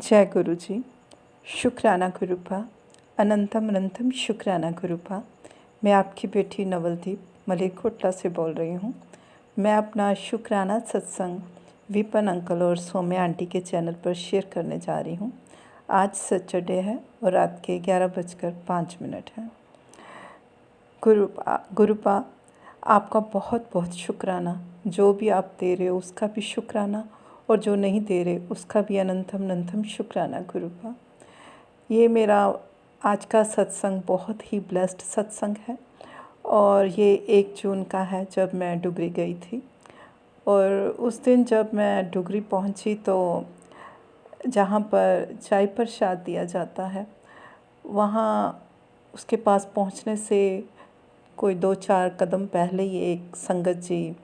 जय गुरु जी। शुक्राना गुरुपा, अनंतम अनंतम शुक्राना गुरुपा। मैं आपकी बेटी नवलदीप मलेरकोटला से बोल रही हूँ। मैं अपना शुक्राना सत्संग विपन अंकल और सौम्या आंटी के चैनल पर शेयर करने जा रही हूँ। आज सैटरडे है और रात के 11:05 हैं। गुरुपा, आपका बहुत बहुत शुक्राना। जो भी आप दे रहे हो उसका भी शुक्राना, और जो नहीं दे रहे उसका भी अनंतम अनंतम शुक्राना गुरुपा। ये मेरा आज का सत्संग बहुत ही ब्लेस्ड सत्संग है, और ये 1 जून का है जब मैं डुगरी गई थी। और उस दिन जब मैं डुगरी पहुंची तो जहाँ पर चाय प्रसाद दिया जाता है, वहाँ उसके पास पहुंचने से कोई 2-4 कदम पहले ही एक संगत जी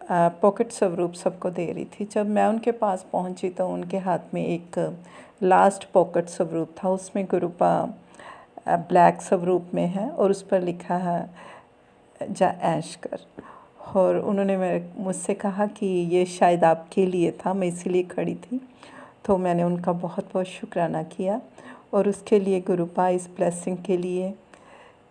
पॉकेट स्वरूप सबको दे रही थी। जब मैं उनके पास पहुंची तो उनके हाथ में एक लास्ट पॉकेट स्वरूप था। उसमें गुरुपा ब्लैक स्वरूप में है और उस पर लिखा है जा ऐश कर। और उन्होंने मुझसे कहा कि ये शायद आपके लिए था, मैं इसीलिए खड़ी थी। तो मैंने उनका बहुत बहुत शुक्राना किया, और उसके लिए गुरुपा, इस ब्लेसिंग के लिए,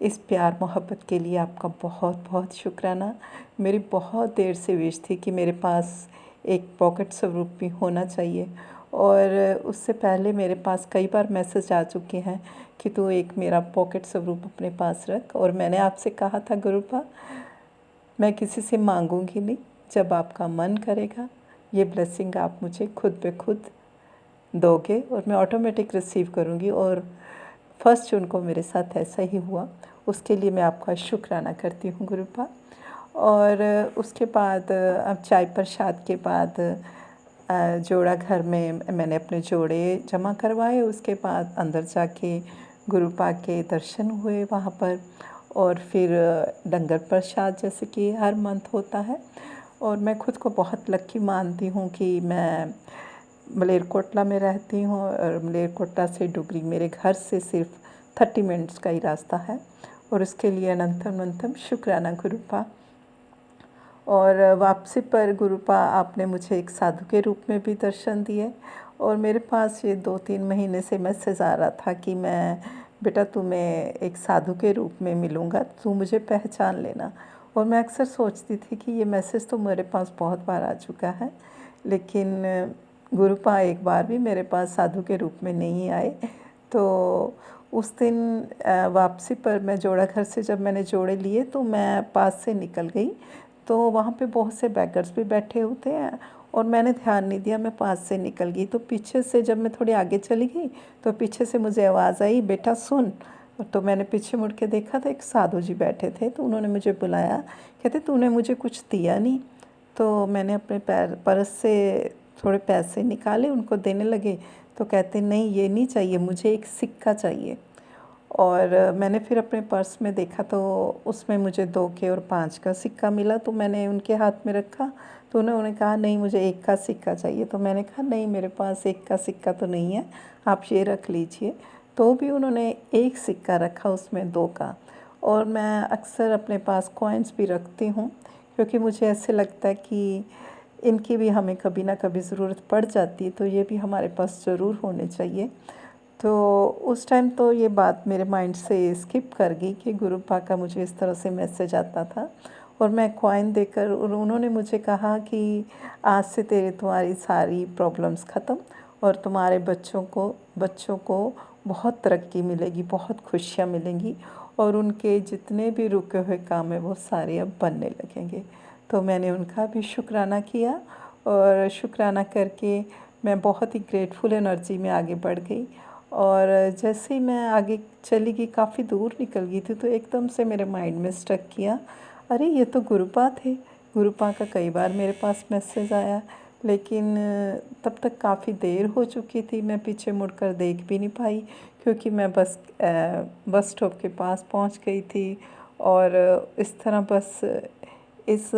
इस प्यार मोहब्बत के लिए आपका बहुत बहुत शुक्राना। मेरी बहुत देर से विश थी कि मेरे पास एक पॉकेट स्वरूप भी होना चाहिए, और उससे पहले मेरे पास कई बार मैसेज आ चुके हैं कि तू एक मेरा पॉकेट स्वरूप अपने पास रख। और मैंने आपसे कहा था गुरुपा, मैं किसी से मांगूंगी नहीं, जब आपका मन करेगा ये ब्लेसिंग आप मुझे खुद पे खुद दोगे और मैं ऑटोमेटिक रिसीव करूँगी। और 1 जून को मेरे साथ ऐसा ही हुआ। उसके लिए मैं आपका शुक्राना करती हूँ गुरुपा। और उसके बाद अब चाय प्रसाद के बाद जोड़ा घर में मैंने अपने जोड़े जमा करवाए। उसके बाद अंदर जाके गुरुपा के दर्शन हुए वहाँ पर, और फिर लंगर प्रसाद जैसे कि हर मंथ होता है। और मैं खुद को बहुत लकी मानती हूँ कि मैं मलेरकोटला में रहती हूँ, और मलेरकोटला से डुगरी मेरे घर से सिर्फ 30 मिनट्स का ही रास्ता है। और उसके लिए अनंतम अनंतम शुक्राना गुरुपा। और वापसी पर गुरुपा, आपने मुझे एक साधु के रूप में भी दर्शन दिए। और मेरे पास ये 2-3 महीने से मैसेज आ रहा था कि मैं बेटा तुम्हें एक साधु के रूप में मिलूँगा, तू मुझे पहचान लेना। और मैं अक्सर सोचती थी कि ये मैसेज तो मेरे पास बहुत बार आ चुका है, लेकिन गुरुपा एक बार भी मेरे पास साधु के रूप में नहीं आए। तो उस दिन वापसी पर मैं जोड़ा घर से जब मैंने जोड़े लिए तो मैं पास से निकल गई, तो वहाँ पे बहुत से बैगर्स भी बैठे होते हैं, और मैंने ध्यान नहीं दिया, मैं पास से निकल गई। तो पीछे से जब मैं थोड़ी आगे चली गई तो पीछे से मुझे आवाज़ आई, बेटा सुन। तो मैंने पीछे मुड़ के देखा तो एक साधु जी बैठे थे। तो उन्होंने मुझे बुलाया, कहते तूने मुझे कुछ दिया नहीं। तो मैंने अपने पर्स से थोड़े पैसे निकाले, उनको देने लगे। तो कहते नहीं ये नहीं चाहिए, मुझे एक सिक्का चाहिए। और मैंने फिर अपने पर्स में देखा तो उसमें मुझे 2 के और 5 का सिक्का मिला। तो मैंने उनके हाथ में रखा, तो उन्होंने कहा नहीं मुझे 1 का सिक्का चाहिए। तो मैंने कहा नहीं मेरे पास 1 का सिक्का तो नहीं है, आप ये रख लीजिए। तो भी उन्होंने 1 सिक्का रखा, उसमें 2 का। और मैं अक्सर अपने पास कॉइन्स भी रखती हूँ, क्योंकि मुझे ऐसे लगता है कि इनकी भी हमें कभी ना कभी ज़रूरत पड़ जाती है, तो ये भी हमारे पास ज़रूर होने चाहिए। तो उस टाइम तो ये बात मेरे माइंड से स्किप कर गई कि गुरुपा का मुझे इस तरह से मैसेज आता था। और मैं कॉइन देकर, और उन्होंने मुझे कहा कि आज से तुम्हारी सारी प्रॉब्लम्स ख़त्म, और तुम्हारे बच्चों को बहुत तरक्की मिलेगी, बहुत खुशियाँ मिलेंगी, और उनके जितने भी रुके हुए काम है वो सारे अब बनने लगेंगे। तो मैंने उनका भी शुक्राना किया, और शुक्राना करके मैं बहुत ही ग्रेटफुल एनर्जी में आगे बढ़ गई। और जैसे ही मैं आगे चली गई, काफ़ी दूर निकल गई थी, तो एकदम से मेरे माइंड में स्ट्रक किया, अरे ये तो गुरुपा थे। गुरुपा का कई बार मेरे पास मैसेज आया, लेकिन तब तक काफ़ी देर हो चुकी थी, मैं पीछे मुड़कर देख भी नहीं पाई, क्योंकि मैं बस स्टॉप के पास पहुंच गई थी। और इस तरह बस इस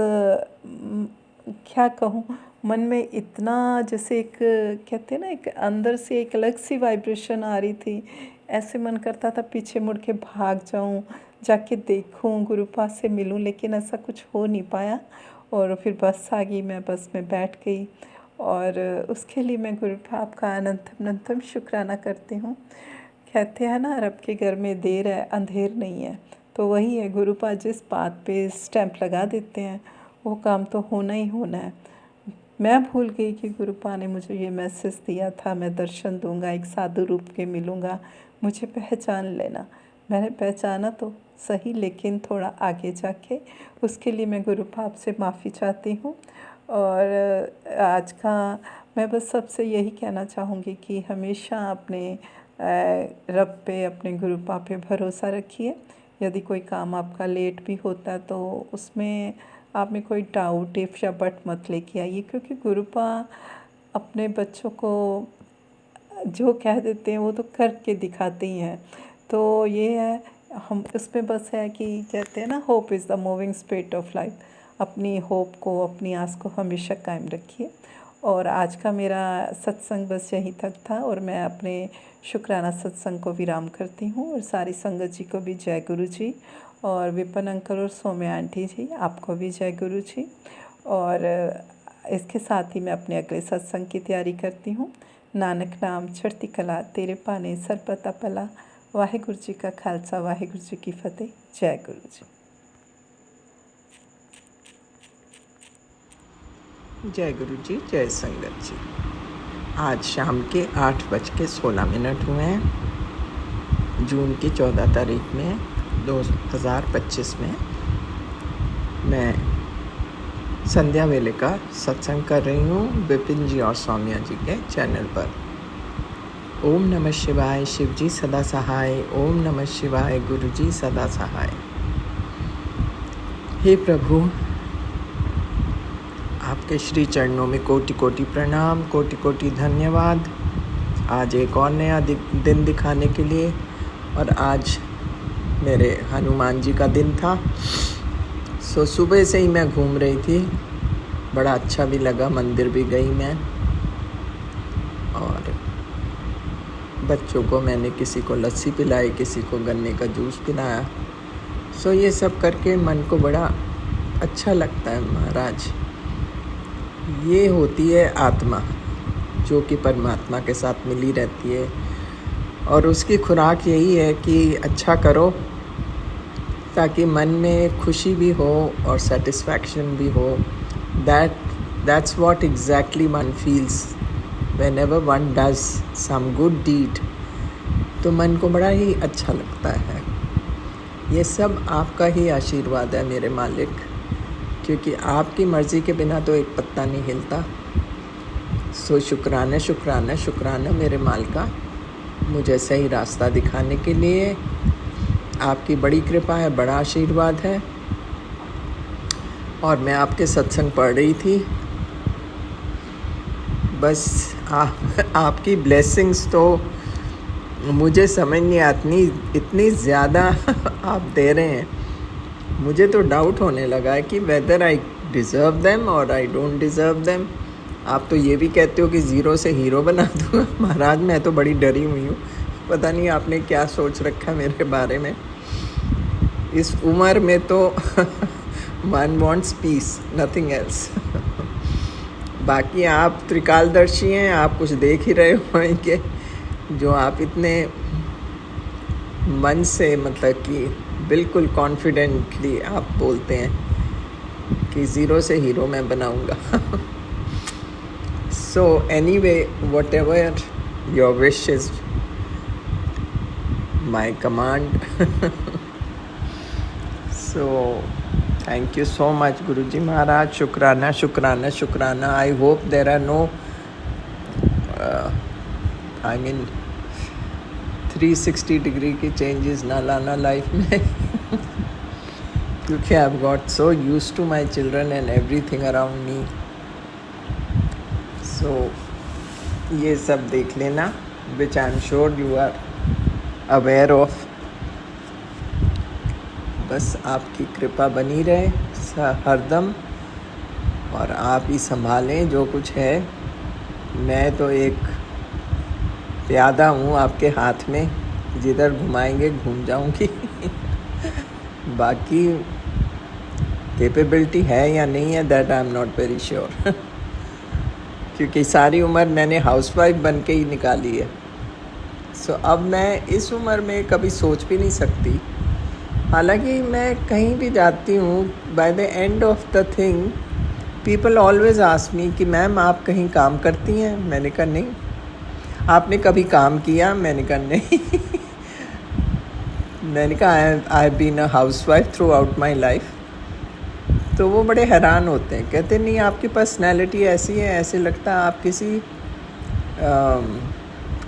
क्या कहूँ, मन में इतना जैसे एक कहते हैं ना, एक अंदर से एक अलग सी वाइब्रेशन आ रही थी। ऐसे मन करता था पीछे मुड़ के भाग जाऊं, जाके देखूं, गुरुपा से मिलूं, लेकिन ऐसा कुछ हो नहीं पाया। और फिर बस आ गई, मैं बस में बैठ गई। और उसके लिए मैं गुरुपा आपका अनंतम अनंतम शुक्राना करती हूँ। कहते हैं ना, रब के घर में देर है अंधेर नहीं है, तो वही है, गुरुपा जिस बात पे स्टैंप लगा देते हैं वो काम तो होना ही होना है। मैं भूल गई कि गुरुपा ने मुझे ये मैसेज दिया था, मैं दर्शन दूंगा, एक साधु रूप के मिलूँगा, मुझे पहचान लेना। मैंने पहचाना तो सही, लेकिन थोड़ा आगे जाके, उसके लिए मैं गुरुपा आपसे माफ़ी चाहती हूँ। और आज का मैं बस सबसे यही कहना चाहूँगी कि हमेशा अपने रब पे, अपने गुरुपा पे भरोसा रखिए। यदि कोई काम आपका लेट भी होता है तो उसमें आप में कोई डाउट इफ या बट मत लेके आइए, क्योंकि गुरुपा अपने बच्चों को जो कह देते हैं वो तो करके दिखाते ही हैं। तो ये है, हम इसमें बस है कि कहते हैं ना, hope is the moving spirit of life. अपनी होप को, अपनी आस को हमेशा कायम रखिए। और आज का मेरा सत्संग बस यहीं तक था, और मैं अपने शुक्राना सत्संग को विराम करती हूँ। और सारी संगत जी को भी जय गुरु जी, और विपन अंकल और सौम्या आंटी जी आपको भी जय गुरु जी। और इसके साथ ही मैं अपने अगले सत्संग की तैयारी करती हूँ। नानक नाम चढ़ती कला, तेरे पाने सरपता पला। वाहिगुरु जी का खालसा, वाहिगुरु जी की फतेह। जय गुरु जी। जय गुरु जी, जय संगत जी। आज शाम के 8:16 हुए हैं, जून की 14 तारीख में 2025 में। मैं संध्या वेले का सत्संग कर रही हूँ विपिन जी और सौम्या जी के चैनल पर। ओम नमः शिवाय, शिव जी सदा सहाय। ओम नमः शिवाय, गुरु जी सदा सहाय। हे प्रभु, आपके श्री चरणों में कोटि कोटि प्रणाम, कोटि कोटि धन्यवाद। आज एक और नया दिन दिखाने के लिए। और आज मेरे हनुमान जी का दिन था। सुबह से ही मैं घूम रही थी, बड़ा अच्छा भी लगा, मंदिर भी गई मैं। और बच्चों को मैंने किसी को लस्सी पिलाई, किसी को गन्ने का जूस पिलाया। ये सब करके मन को बड़ा अच्छा लगता है महाराज। ये होती है आत्मा, जो कि परमात्मा के साथ मिली रहती है, और उसकी खुराक यही है कि अच्छा करो ताकि मन में खुशी भी हो और सेटिस्फैक्शन भी हो। That's what exactly one feels whenever one does some good deed। तो मन को बड़ा ही अच्छा लगता है। ये सब आपका ही आशीर्वाद है मेरे मालिक, क्योंकि आपकी मर्ज़ी के बिना तो एक पत्ता नहीं हिलता। शुक्राना शुक्राना शुक्राना मेरे मालिका, मुझे सही रास्ता दिखाने के लिए। आपकी बड़ी कृपा है, बड़ा आशीर्वाद है। और मैं आपके सत्संग पढ़ रही थी, बस आपकी ब्लेसिंग्स तो मुझे समझ नहीं आती, इतनी ज़्यादा आप दे रहे हैं। मुझे तो डाउट होने लगा है कि वेदर आई डिज़र्व देम और आई डोंट डिज़र्व देम। आप तो ये भी कहते हो कि ज़ीरो से हीरो बना दूँगा। महाराज, मैं तो बड़ी डरी हुई हूँ, पता नहीं आपने क्या सोच रखा है मेरे बारे में। इस उम्र में तो one wants piece, nothing else. बाकी आप त्रिकालदर्शी हैं, आप कुछ देख ही रहे होंगे, जो आप इतने मन से, मतलब कि बिल्कुल कॉन्फिडेंटली आप बोलते हैं कि ज़ीरो से हीरो मैं बनाऊंगा। So anyway, whatever your wish is my command. So thank you so much Guruji Maharaj. शुक्राना शुक्राना शुक्राना। I hope there are no 360 degree की चेंजेस ना लाना लाइफ में। क्योंकि I have got so used to my children and everything around me. So ये सब देख लेना, which I am sure you are aware of. बस आपकी कृपा बनी रहे हरदम, और आप ही संभालें जो कुछ है। मैं तो एक प्यादा हूँ आपके हाथ में, जिधर घुमाएंगे घूम जाऊँगी। बाकी कैपेबिलिटी है या नहीं है, that I am not very sure. क्योंकि सारी उम्र मैंने हाउसवाइफ बन के ही निकाली है। सो अब मैं इस उम्र में कभी सोच भी नहीं सकती। हालांकि मैं कहीं भी जाती हूँ, by the end of the thing people always ask me कि मैम आप कहीं काम करती हैं? मैंने कहा नहीं। आपने कभी काम किया? मैंने कहा नहीं। मैंने कहा I have been a housewife throughout my life. तो वो बड़े हैरान होते हैं, कहते नहीं आपकी पर्सनैलिटी ऐसी है, ऐसे लगता है आप किसी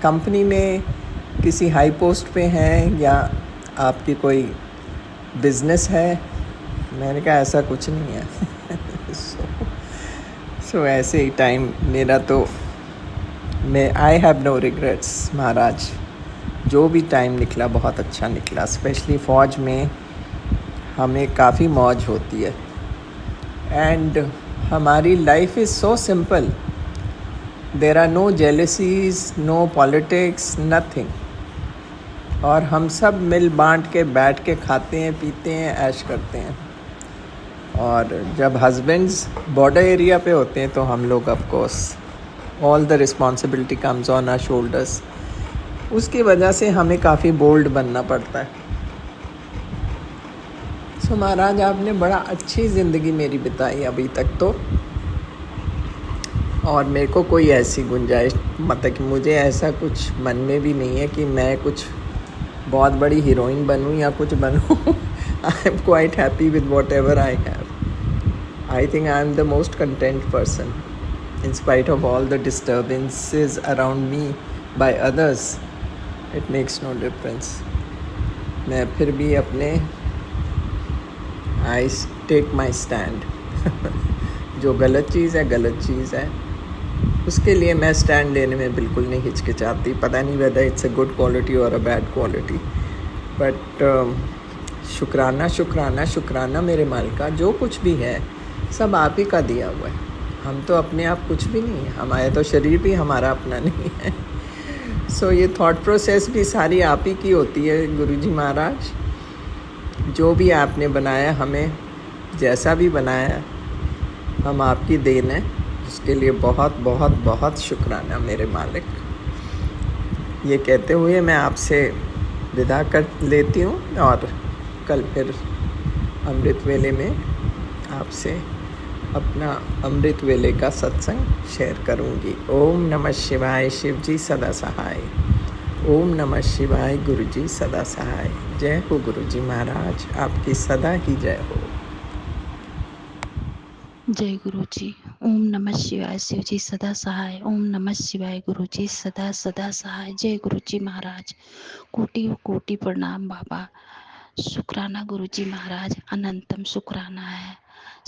कंपनी में किसी हाई पोस्ट पे हैं या आपकी कोई बिजनेस है। मैंने कहा ऐसा कुछ नहीं है। सो ऐसे ही टाइम मेरा तो मैं आई हैव नो रिग्रेट्स महाराज। जो भी टाइम निकला बहुत अच्छा निकला। स्पेशली फ़ौज में हमें काफ़ी मौज होती है एंड हमारी life is so simple. There are no jealousies, no politics, nothing. और हम सब मिल बांट के बैठ के खाते हैं, पीते हैं, ऐश करते हैं। और जब हस्बैंड्स बॉर्डर एरिया पे होते हैं तो हम लोग of course all the responsibility comes on our shoulders. उसकी वजह से हमें काफ़ी बोल्ड बनना पड़ता है। सो महाराज आपने बड़ा अच्छी ज़िंदगी मेरी बिताई अभी तक तो। और मेरे को कोई ऐसी गुंजाइश, मतलब कि मुझे ऐसा कुछ मन में भी नहीं है कि मैं कुछ बहुत बड़ी हीरोइन बनूं या कुछ बनूं। I am quite happy with whatever I have. I think I am the most content person in spite of all the disturbances around me by others. It makes no difference. मैं फिर भी अपने I take my stand. जो गलत चीज़ है गलत चीज़ है, उसके लिए मैं स्टैंड लेने में बिल्कुल नहीं हिचकिचाती। पता नहीं whether it's a good quality or a bad quality, but शुक्राना शुक्राना शुक्राना मेरे मालिका, जो कुछ भी है सब आप ही का दिया हुआ है। हम तो अपने आप कुछ भी नहीं है, हमारे तो शरीर भी हमारा अपना नहीं है। सो ये थॉट प्रोसेस भी सारी आप ही की होती है गुरुजी महाराज। जो भी आपने बनाया, हमें जैसा भी बनाया, हम आपकी देन है। उसके लिए बहुत बहुत बहुत शुक्राना मेरे मालिक। ये कहते हुए मैं आपसे विदा कर लेती हूँ और कल फिर अमृत वेले में आपसे अपना अमृत वेले का सत्संग शेयर करूँगी। ओम नमः शिवाय, शिव जी सदा सहाय। ओम नमः शिवाय, गुरु जी सदा सहाय। जय हो गुरु जी महाराज, आपकी सदा ही जय हो। जय गुरु जी। ओम नमः शिवाय, शिव जी सदा सहाय। ओम नमः शिवाय, गुरु जी सदा सदा सहाय। जय गुरु जी महाराज, कोटि कोटि प्रणाम बाबा। शुक्राना गुरु जी महाराज, अनंतम शुक्राना है।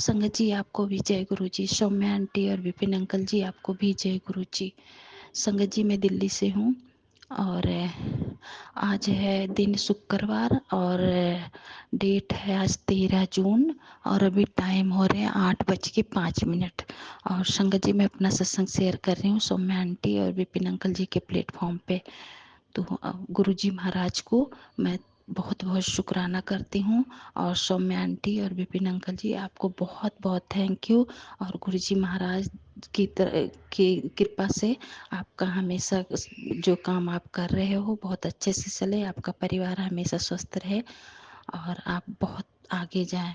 संगत जी आपको भी जय गुरु जी। सौम्या आंटी और विपिन अंकल जी आपको भी जय गुरु जी। संगत जी मैं दिल्ली से हूँ और आज है दिन शुक्रवार और डेट है आज 13 जून और अभी टाइम हो रहे हैं 8:05। और संगत जी मैं अपना सत्संग शेयर कर रही हूँ सौम्या आंटी और विपिन अंकल जी के प्लेटफॉर्म पे। तो गुरु जी महाराज को मैं बहुत बहुत शुक्राना करती हूँ और सौम्या आंटी और विपिन अंकल जी आपको बहुत बहुत थैंक यू। और गुरु जी महाराज की कृपा से आपका हमेशा जो काम आप कर रहे हो बहुत अच्छे से चले, आपका परिवार हमेशा स्वस्थ रहे और आप बहुत आगे जाएं।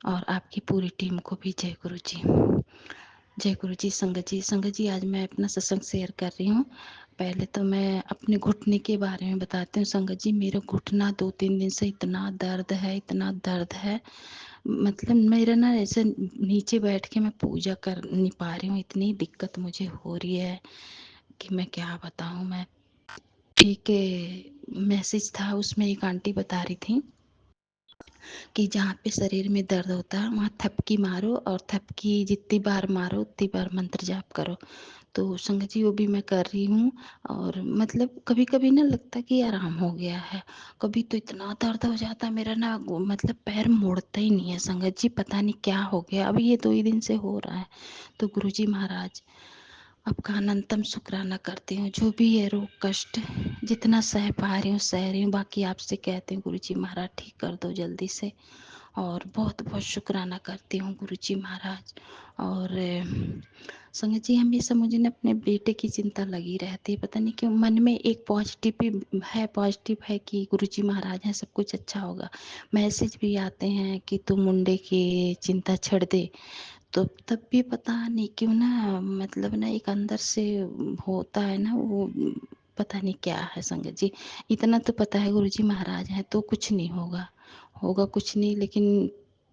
और आपकी पूरी टीम को भी जय गुरु जी। जय गुरु जी। संगत जी आज मैं अपना सत्संग शेयर कर रही हूँ। पहले तो मैं अपने घुटने के बारे में बताती हूँ। संगत जी मेरा घुटना 2-3 दिन से इतना दर्द है, इतना दर्द है, मतलब मेरा ना ऐसे नीचे बैठ के मैं पूजा कर नहीं पा रही हूँ, इतनी दिक्कत मुझे हो रही है कि मैं क्या बताऊँ। मैं एक मैसेज था उसमें एक आंटी बता रही थी कि जहाँ पे शरीर में दर्द होता है वहाँ थपकी मारो और थपकी जितनी बार मारो उतनी बार मंत्र जाप करो। तो संगत जी वो भी मैं कर रही हूँ और मतलब कभी कभी ना लगता है कि आराम हो गया है, कभी तो इतना दर्द हो जाता है मेरा ना, मतलब पैर मुड़ता ही नहीं है। संगत जी पता नहीं क्या हो गया, अभी ये 2 ही दिन से हो रहा है। तो गुरु जी महाराज आपका अनंतम शुक्राना करती हूँ। जो भी है रोग कष्ट जितना सह पा रही हूँ सह रही हूँ, बाकी आपसे कहती हूँ गुरु जी महाराज ठीक कर दो जल्दी से। और बहुत बहुत शुक्राना करती हूँ गुरुजी महाराज। और संगत जी, हमेशा मुझे ना अपने बेटे की चिंता लगी रहती है, पता नहीं क्यों मन में एक पॉजिटिव है कि गुरुजी महाराज हैं, सब कुछ अच्छा होगा। मैसेज भी आते हैं कि तू मुंडे की चिंता छोड़ दे, तो तब भी पता नहीं क्यों ना, मतलब ना एक अंदर से होता है ना वो, पता नहीं क्या है संगत जी। इतना तो पता है गुरुजी महाराज हैं तो कुछ नहीं होगा, होगा कुछ नहीं, लेकिन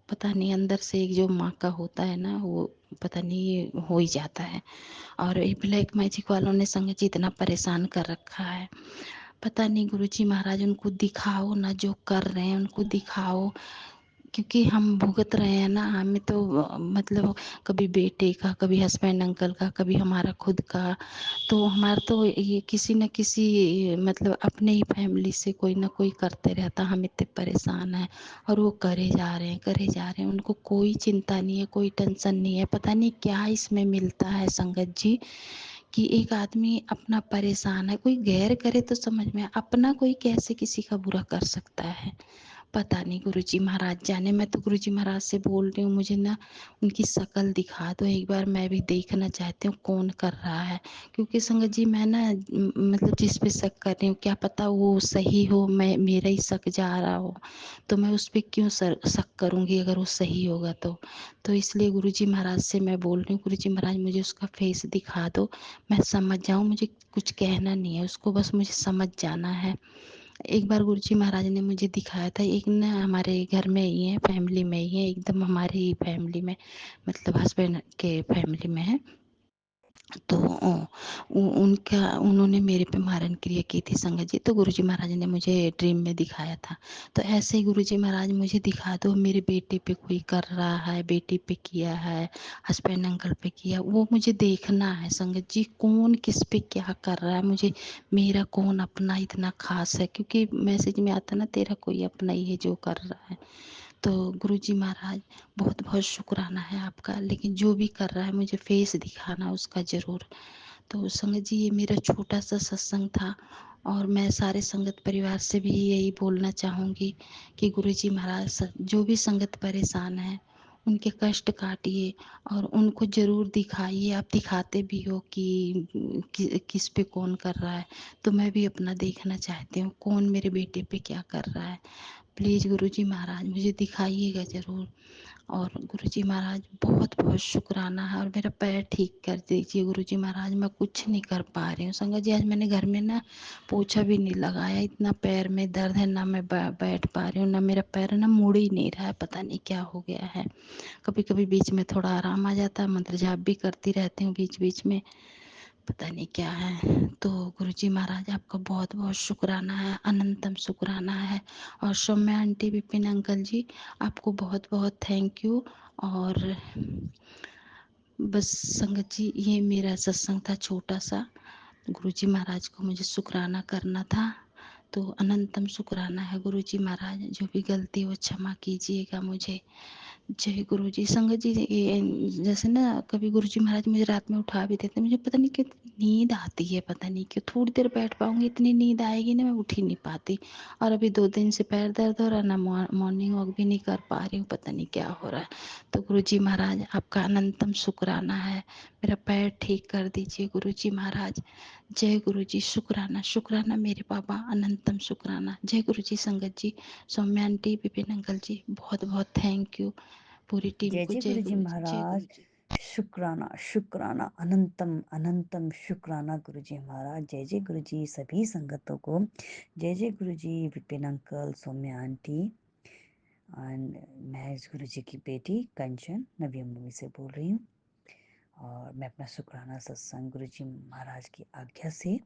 पता नहीं अंदर से एक जो माँ का होता है ना वो, पता नहीं हो ही जाता है। और ये ब्लैक मैजिक वालों ने संगत जी इतना परेशान कर रखा है, पता नहीं गुरुजी महाराज उनको दिखाओ ना, जो कर रहे हैं उनको दिखाओ, क्योंकि हम भुगत रहे हैं ना, हमें तो मतलब कभी बेटे का, कभी हस्बैंड अंकल का, कभी हमारा खुद का, तो हमारा तो ये किसी न किसी मतलब अपने ही फैमिली से कोई ना कोई करते रहता, हम इतने परेशान हैं। और वो करे जा रहे हैं, उनको कोई चिंता नहीं है, कोई टेंशन नहीं है, पता नहीं क्या इसमें मिलता है संगत जी, कि एक आदमी अपना परेशान है, कोई गैर करे तो समझ में, अपना कोई कैसे किसी का बुरा कर सकता है, पता नहीं गुरुजी महाराज जाने। मैं तो गुरुजी महाराज से बोल रही हूँ, मुझे ना उनकी शक्ल दिखा दो एक बार, मैं भी देखना चाहती हूँ कौन कर रहा है। क्योंकि संगत जी मैं ना मतलब जिस पे शक कर रही हूँ, क्या पता वो सही हो, मैं मेरा ही शक जा रहा हो, तो मैं उस पर क्यों शक करूँगी अगर वो सही होगा तो इसलिए गुरुजी महाराज से मैं बोल रही हूँ, गुरुजी महाराज मुझे उसका फेस दिखा दो, मैं समझ जाऊँ, मुझे कुछ कहना नहीं है उसको, बस मुझे समझ जाना है। एक बार गुरुजी महाराज ने मुझे दिखाया था, एक ना हमारे घर में ही है, फैमिली में ही है, एकदम हमारी फैमिली में, मतलब हस्बैंड के फैमिली में है, तो उनका उन्होंने मेरे पे मारन क्रिया की थी संगत जी, तो गुरुजी महाराज ने मुझे ड्रीम में दिखाया था। तो ऐसे ही गुरुजी महाराज मुझे दिखा दो, मेरे बेटे पे कोई कर रहा है, बेटी पे किया है, हस्बैंड अंकल पे किया, वो मुझे देखना है संगत जी, कौन किस पे क्या कर रहा है, मुझे मेरा कौन अपना इतना खास है, क्योंकि मैसेज में आता ना तेरा कोई अपना ही है जो कर रहा है। तो गुरुजी महाराज बहुत बहुत शुक्राना है आपका, लेकिन जो भी कर रहा है मुझे फेस दिखाना उसका ज़रूर। तो संगत जी ये मेरा छोटा सा सत्संग था, और मैं सारे संगत परिवार से भी यही बोलना चाहूँगी कि गुरुजी महाराज जो भी संगत परेशान है उनके कष्ट काटिए, और उनको ज़रूर दिखाइए, आप दिखाते भी हो कि किस पे कौन कर रहा है, तो मैं भी अपना देखना चाहती हूँ कौन मेरे बेटे पे क्या कर रहा है। प्लीज़ गुरुजी महाराज मुझे दिखाइएगा ज़रूर। और गुरुजी महाराज बहुत बहुत शुक्राना है, और मेरा पैर ठीक कर दीजिए गुरुजी महाराज, मैं कुछ नहीं कर पा रही हूँ संगत जी। आज मैंने घर में ना पोछा भी नहीं लगाया, इतना पैर में दर्द है, ना मैं बैठ पा रही हूँ, ना मेरा पैर ना मुड़ ही नहीं रहा है, पता नहीं क्या हो गया है। कभी कभी बीच में थोड़ा आराम आ जाता है, मंत्र जाप भी करती रहती हूँ बीच बीच में, पता नहीं क्या है। तो गुरुजी महाराज आपका बहुत बहुत शुक्राना है, अनंतम शुक्राना है। और सौम्या आंटी, विपिन अंकल जी, आपको बहुत बहुत थैंक यू। और बस संगत जी ये मेरा सत्संग था छोटा सा, गुरुजी महाराज को मुझे शुक्राना करना था, तो अनंतम शुक्राना है गुरुजी महाराज, जो भी गलती हो क्षमा कीजिएगा मुझे। जय गुरु जी। संगत जी जैसे ना कभी गुरु जी महाराज मुझे रात में उठा भी देते, मुझे पता नहीं क्यों नींद आती है, पता नहीं क्यों थोड़ी देर बैठ पाऊंगी, इतनी नींद आएगी ना मैं उठ ही नहीं पाती। और अभी 2 दिन से पैर दर्द हो रहा, ना मॉर्निंग वॉक भी नहीं कर पा रही हूँ, पता नहीं क्या हो रहा है। तो गुरु जी महाराज आपका अनंतम शुक्राना है, मेरा पैर ठीक कर दीजिए गुरु जी महाराज। जय गुरु जी। शुक्राना शुक्राना मेरे बाबा, अनंतम शुक्राना। जय गुरु जी। संगत जी, सौम्या आंटी, विपिन अंकल जी, बहुत बहुत थैंक यू पूरी टीम जय को। जय जय गुरु जी गुरु जी। जय महाराज। गुरु जी। शुक्राना शुक्राना, अनंतम अनंतम शुक्राना गुरु जी महाराज। जय जय गुरु जी सभी संगतों को। जय जय Guru ji Vipin uncle, Soumya aunty, and मैं इस गुरु जी की बेटी कंचन नवी मुंबई से बोल रही हूँ। और मैं अपना शुक्राना सत्संग गुरु जी महाराज की आज्ञा से,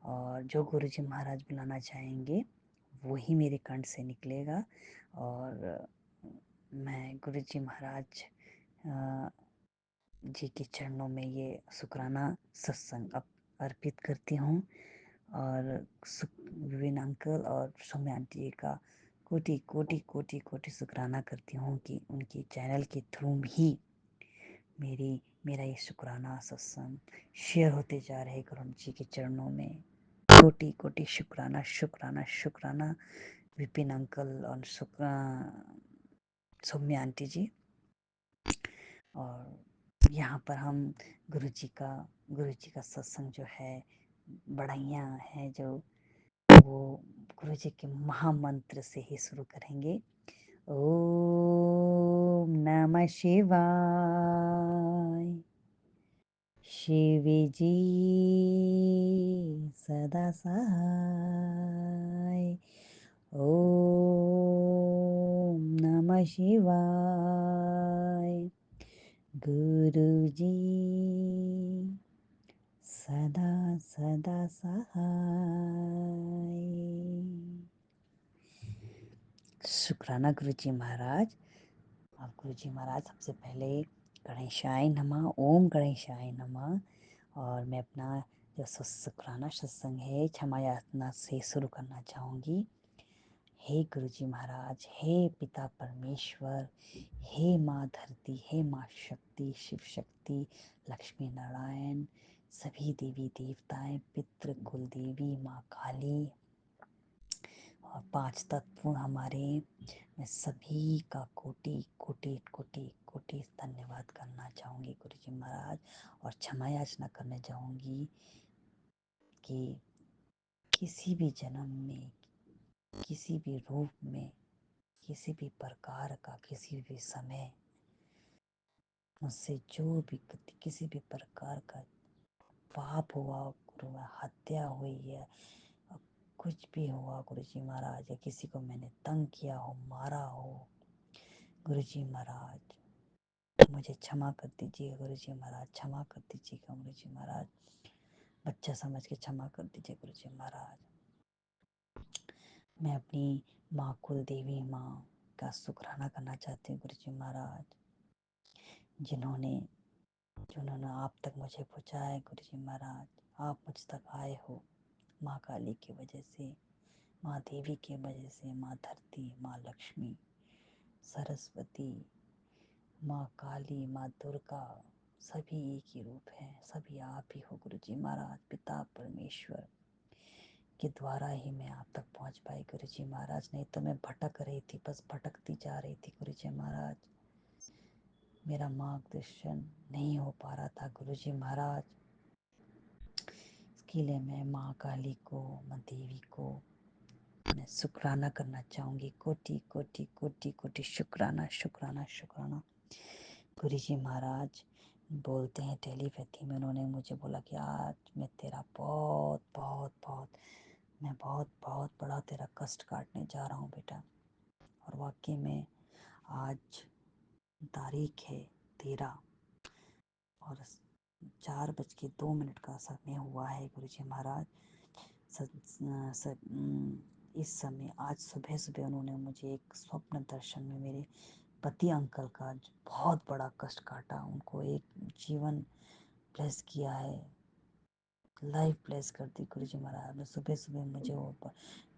और जो गुरु जी महाराज बुलाना चाहेंगे वो ही मेरे कंठ से निकलेगा। और मैं गुरु जी महाराज जी के चरणों में ये शुक्राना सत्संग अर्पित करती हूँ। और विपिन अंकल और सौम्या आंटी जी का कोटि कोटि कोटि कोटि शुक्राना करती हूँ कि उनकी चैनल के थ्रू ही मेरा ये शुक्राना सत्संग शेयर होते जा रहे गुरु जी के चरणों में। कोटि कोटि शुक्राना शुक्राना शुक्राना विपिन अंकल और सौम्या आंटी जी। और यहाँ पर हम गुरु जी का सत्संग जो है, बढ़ाइयाँ हैं जो, वो गुरु जी के महामंत्र से ही शुरू करेंगे। ओम नमः शिवाय। शिव जी सदा सहाय। ओम नमः शिवाय। गुरु जी सदा सदा सहाय। शुक्राना गुरु जी महाराज। अब गुरु जी महाराज, सबसे पहले गणेशाय नमः, ओम गणेशाय नमः। और मैं अपना जो शुक्राना सत्संग है क्षमा याचना से शुरू करना चाहूँगी। हे गुरु जी महाराज, हे पिता परमेश्वर, हे माँ धरती, हे माँ शक्ति, शिव शक्ति, लक्ष्मी नारायण, सभी देवी देवताएं, पितृ कुल देवी, माँ काली और 5 तत्व हमारे, मैं सभी का कोटि कोटि कोटि कोटि धन्यवाद करना चाहूँगी गुरु जी महाराज। और क्षमा याचना करने जाऊँगी कि किसी भी जन्म में, किसी भी रूप में, किसी भी प्रकार का, किसी भी समय मुझसे जो भी किसी भी प्रकार का पाप हुआ गुरु, हत्या हुई है, कुछ भी हुआ गुरु जी महाराज, या किसी को मैंने तंग किया हो, मारा हो, गुरु जी महाराज मुझे क्षमा कर दीजिए। गुरु जी महाराज क्षमा कर दीजिएगा। गुरु जी महाराज बच्चा समझ के क्षमा कर दीजिए। गुरु जी महाराज मैं अपनी माँ कुल देवी माँ का शुक्राना करना चाहती हूँ गुरु जी महाराज, जिन्होंने आप तक मुझे पहुँचाया। गुरु जी महाराज आप मुझ तक आए हो माँ काली की वजह से, माँ देवी की वजह से, माँ धरती, माँ लक्ष्मी, सरस्वती, माँ काली, माँ दुर्गा, सभी एक ही रूप हैं, सभी आप ही हो गुरु जी महाराज। पिता परमेश्वर के द्वारा ही मैं आप तक पहुँच पाई गुरु जी महाराज, नहीं तो मैं भटक रही थी, बस भटकती जा रही थी गुरु जी महाराज। मेरा मार्गदर्शन नहीं हो पा रहा था गुरु जी महाराज। इसके लिए मैं माँ काली को, माँ देवी को मैं शुक्राना करना चाहूँगी। कोटि कोटि कोटि कोटि शुक्राना शुक्राना शुक्राना। गुरु जी महाराज बोलते हैं टेलीपैथी में, उन्होंने मुझे बोला कि आज मैं तेरा बहुत बहुत बहुत मैं बहुत बहुत बड़ा तेरा कष्ट काटने जा रहा हूँ बेटा। और वाकई में आज तारीख है 13 और 4:02 का समय हुआ है गुरु जी महाराज। इस समय आज सुबह सुबह उन्होंने मुझे एक स्वप्न दर्शन में मेरे पति अंकल का बहुत बड़ा कष्ट काटा, उनको एक जीवन ब्लेस किया है, लाइफ ब्लेस कर दी गुरु जी महाराज। सुबह सुबह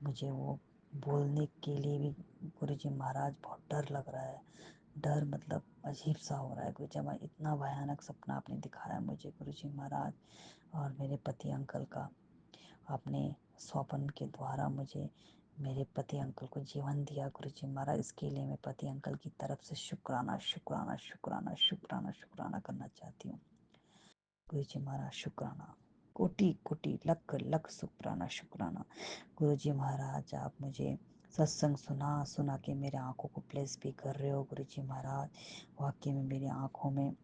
मुझे वो बोलने के लिए भी गुरु जी महाराज बहुत डर लग रहा है। डर मतलब अजीब सा हो रहा है गुरु जी महाराज, इतना भयानक सपना आपने दिखाया मुझे गुरु जी महाराज। और मेरे पति अंकल का आपने स्वप्न के द्वारा मुझे मेरे पति अंकल को जीवन दिया गुरु जी महाराज। इसके लिए मैं पति अंकल की तरफ से शुक्राना शुक्राना शुक्राना शुक्राना शुक्राना करना चाहती हूँ गुरु जी महाराज। शुक्राना कोटि कोटि लख लख शुक्राना शुक्राना। गुरु जी महाराज आप मुझे सत्संग सुना के मेरे आँखों को ब्लेस भी कर रहे हो गुरु जी महाराज। वाकई में मेरी आँखों में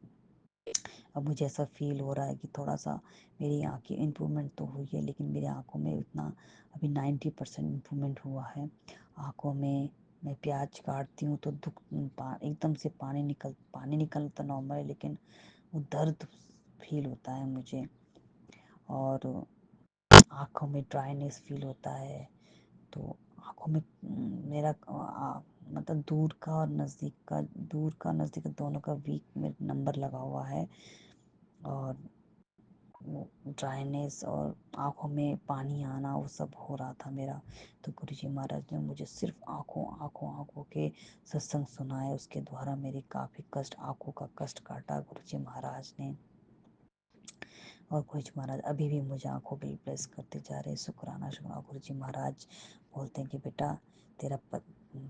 अब मुझे ऐसा फील हो रहा है कि थोड़ा सा मेरी आँखें इम्प्रूवमेंट तो हुई है, लेकिन मेरी आँखों में उतना अभी 90% इम्प्रूवमेंट हुआ है। आँखों में मैं प्याज काटती हूँ तो एकदम से पानी निकलता नॉर्मल है, लेकिन वो दर्द फील होता है मुझे। और आँखों में ड्राइनेस फील होता है। तो आँखों में मेरा मतलब दूर का और नज़दीक दोनों का वीक में नंबर लगा हुआ है। और ड्राइनेस और आँखों में पानी आना वो सब हो रहा था मेरा। तो गुरु जी महाराज ने मुझे सिर्फ आँखों के सत्संग सुनाए, उसके द्वारा मेरी काफ़ी कष्ट, आँखों का कष्ट काटा गुरु जी महाराज ने। और गुरु जी महाराज अभी भी मुझे आँखों पे ब्लेस करते जा रहे। शुक्राना शुक्राना। गुरु जी महाराज बोलते हैं कि बेटा तेरा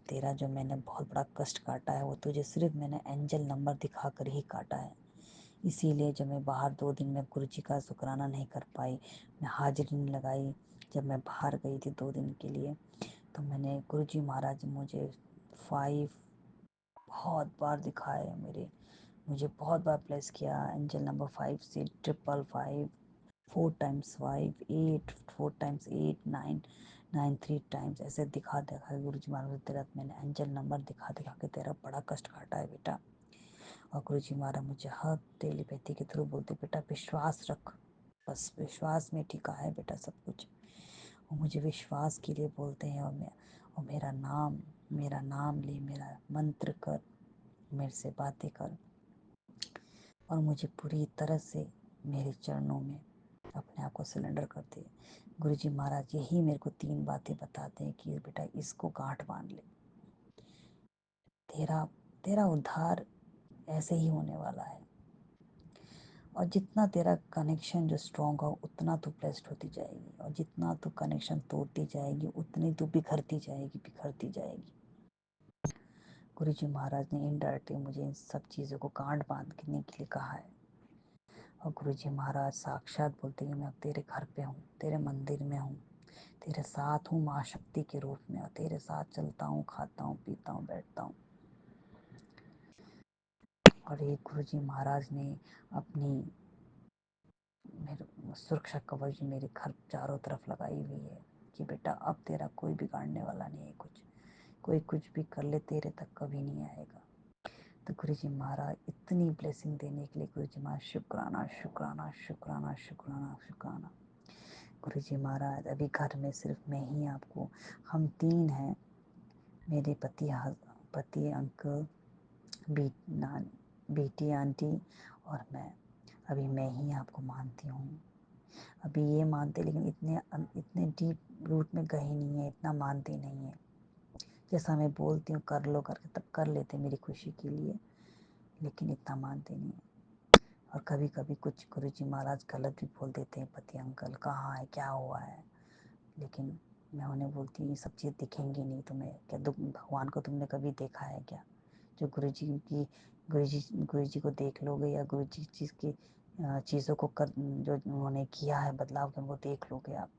तेरा जो मैंने बहुत बड़ा कष्ट काटा है वो तुझे सिर्फ मैंने एंजल नंबर दिखा कर ही काटा है। इसीलिए जब मैं बाहर 2 दिन में गुरु जी का शुक्राना नहीं कर पाई, मैं हाजिरी नहीं लगाई, जब मैं बाहर गई थी 2 दिन के लिए, तो मैंने गुरु जी महाराज मुझे 5 बहुत बार दिखाए, मुझे बहुत बार प्लेस किया। एंजल नंबर 5 से 555, 4 टाइम्स 5, 8, 4 टाइम्स 8, 9, 9 3 टाइम्स ऐसे दिखा दिखा गुरु जी महाराज तेरा मैंने एंजल नंबर दिखा दिखा के तेरा बड़ा कष्ट काटा है बेटा। और गुरु जी महाराज मुझे हर टेलीपैथी के थ्रू बोलते बेटा विश्वास रख, बस विश्वास में टिका है बेटा सब कुछ। वो मुझे विश्वास के लिए बोलते हैं, और मेरा नाम ले, मेरा मंत्र कर, मेरे से बातें कर, और मुझे पूरी तरह से मेरे चरणों में अपने आप को सिलेंडर करते हैं। गुरु जी महाराज यही मेरे को 3 बातें बताते हैं कि बेटा इसको गांठ बांध ले, तेरा तेरा उद्धार ऐसे ही होने वाला है। और जितना तेरा कनेक्शन जो स्ट्रॉन्ग हो उतना तू ब्लेस्ड होती जाएगी, और जितना तू कनेक्शन तोड़ती जाएगी उतनी तू बिखरती जाएगी। गुरु जी महाराज ने इनडायरेक्टली मुझे इन सब चीज़ों को गांठ बांधने के लिए कहा है। और गुरु जी महाराज साक्षात बोलते हैं मैं अब तेरे घर पे हूँ, तेरे मंदिर में हूँ, तेरे साथ हूँ माँ शक्ति के रूप में, और तेरे साथ चलता हूँ, खाता हूँ, पीता हूँ, बैठता हूँ। और एक गुरु जी महाराज ने अपनी मेरे सुरक्षा कवच मेरे घर चारों तरफ लगाई हुई है कि बेटा अब तेरा कोई बिगाड़ने वाला नहीं है, कोई कुछ भी कर ले तेरे तक कभी नहीं आएगा। तो गुरु जी महाराज इतनी ब्लेसिंग देने के लिए गुरु जी महाराज शुक्राना शुक्राना शुक्राना शुक्राना शुक्राना। गुरु जी महाराज अभी घर में सिर्फ मैं ही आपको, हम 3 हैं, मेरे पति अंकल, बेटी आंटी और मैं, अभी मैं ही आपको मानती हूँ। अभी ये मानते लेकिन इतने डीप रूट में गए नहीं है, इतना मानते नहीं है। जैसा मैं बोलती हूँ कर लो करके तब कर लेते मेरी खुशी के लिए, लेकिन इतना मानते नहीं है। और कभी कभी कुछ गुरु जी महाराज गलत भी बोल देते हैं, पति अंकल कहाँ है, क्या हुआ है, लेकिन मैं उन्हें बोलती हूँ ये सब चीज़ दिखेंगी नहीं तुम्हें, क्या भगवान को तुमने कभी देखा है क्या? जो गुरु जी को देख लोगे, या गुरु जी की चीज़ों को कर जो उन्होंने किया है बदलाव के, उनको देख लोगे आप।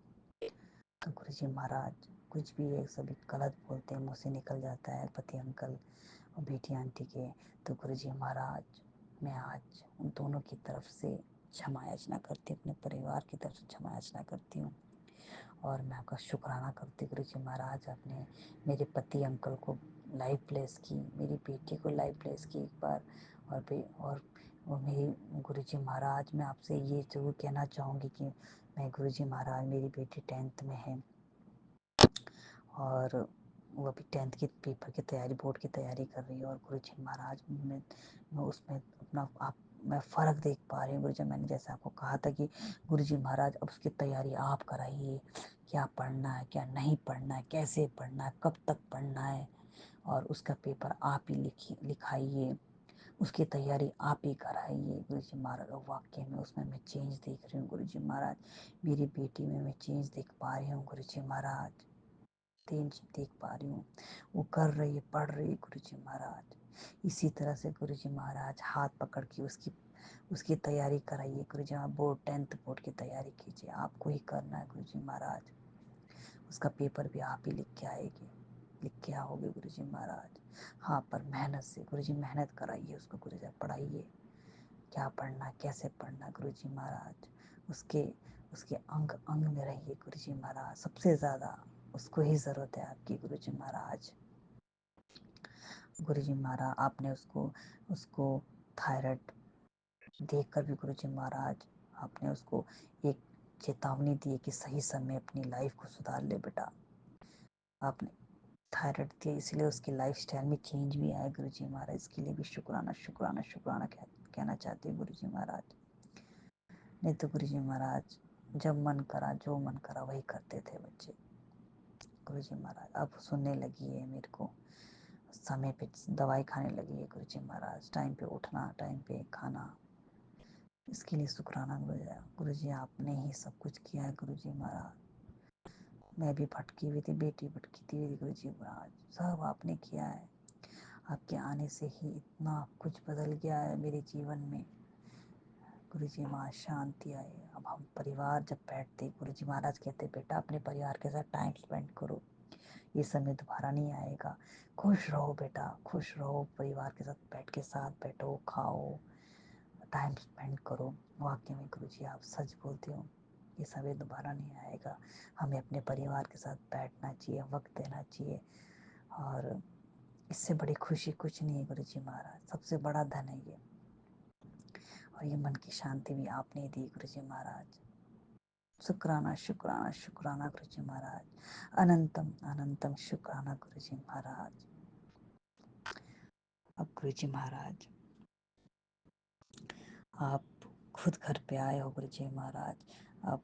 तो गुरु जी महाराज कुछ भी एक सभी गलत बोलते हैं, मुँह से निकल जाता है पति अंकल और बेटी आंटी के। तो गुरु जी महाराज मैं आज उन दोनों की तरफ से क्षमा याचना करती हूँ, अपने परिवार की तरफ से क्षमा याचना करती हूँ। और मैं आपका शुक्राना करती हूँ गुरु जी महाराज, आपने मेरे पति अंकल को लाइव प्लेस की, मेरी बेटी को लाइव प्लेस की एक बार, और मेरी गुरु जी महाराज मैं आपसे ये ज़रूर कहना चाहूँगी कि मैं गुरु जी महाराज मेरी बेटी 10th में है, और वो अभी 10th के पेपर की तैयारी, बोर्ड की तैयारी कर रही है। और गुरु जी महाराज मैं उसमें अपना मैं फ़र्क देख पा रही हूँ। गुरु जी मैंने जैसे आपको कहा था कि गुरु जी महाराज अब उसकी तैयारी आप कराइए, क्या पढ़ना है क्या नहीं पढ़ना है, कैसे पढ़ना है, कब तक पढ़ना है, और उसका पेपर आप ही लिखाइए, उसकी तैयारी आप ही कराइए गुरु जी महाराज। और वाकई में उसमें मैं चेंज देख रही हूँ गुरु जी महाराज, मेरी बेटी में मैं चेंज देख पा रही हूँ गुरु जी महाराज, तेज देख पा रही हूँ, वो कर रही है, पढ़ रही है गुरु जी महाराज। इसी तरह से गुरु जी महाराज हाथ पकड़ के उसकी तैयारी कराइए गुरु जी महाराज। 10th बोर्ड की तैयारी कीजिए, आपको ही करना है गुरु जी महाराज। उसका पेपर भी आप ही लिख के आओगे गुरु जी महाराज। हाँ पर मेहनत से गुरु जी, मेहनत कराइए उसको गुरु जी, पढ़ाइए, क्या पढ़ना है कैसे पढ़ना है गुरु जी महाराज। उसके उसके अंग अंग में रहिए गुरु जी महाराज, सबसे ज़्यादा उसको ही ज़रूरत है आपकी गुरु जी महाराज। गुरु जी महाराज आपने उसको उसको थायराइड देख कर भी गुरु जी महाराज आपने उसको एक चेतावनी दी कि सही समय अपनी लाइफ को सुधार ले बेटा। आपने थायराइड दिया इसलिए उसकी लाइफस्टाइल में चेंज भी आया गुरु जी महाराज, इसके लिए भी शुक्राना शुक्राना शुक्राना कहना चाहती हूँ गुरु जी महाराज। नहीं तो गुरु जी महाराज जब मन करा जो मन करा वही करते थे बच्चे। गुरु जी महाराज अब सुनने लगी है मेरे को, समय पे दवाई खाने लगी है गुरु जी महाराज, टाइम पे उठना, टाइम पे खाना, इसके लिए शुक्राना गुरु जी आपने ही सब कुछ किया है गुरु जी महाराज। मैं भी भटकी हुई थी, बेटी भटकी थी मेरी गुरुजी महाराज। सब आपने किया है, आपके आने से ही इतना कुछ बदल गया है मेरे जीवन में। गुरुजी महाराज शांति आई। अब हम परिवार जब बैठते, गुरुजी महाराज कहते बेटा अपने परिवार के साथ टाइम स्पेंड करो, ये समय दोबारा नहीं आएगा। खुश रहो बेटा, खुश रहो, परिवार के साथ बैठो, खाओ, टाइम स्पेंड करो। वाकई में गुरुजी आप सच बोलते हो, ये समय दोबारा नहीं आएगा। हमें अपने परिवार के साथ बैठना चाहिए, वक्त देना चाहिए, और इससे बड़ी खुशी कुछ नहीं है गुरुजी महाराज। सबसे बड़ा धन है ये, और ये मन की शांति भी आपने दी गुरुजी महाराज। शुक्राना शुक्राना शुक्राना गुरुजी महाराज, अनंतम अनंतम शुक्राना गुरुजी महाराज। अब गुरुजी महाराज आप खुद घर पे आए हो गुरुजी महाराज। अब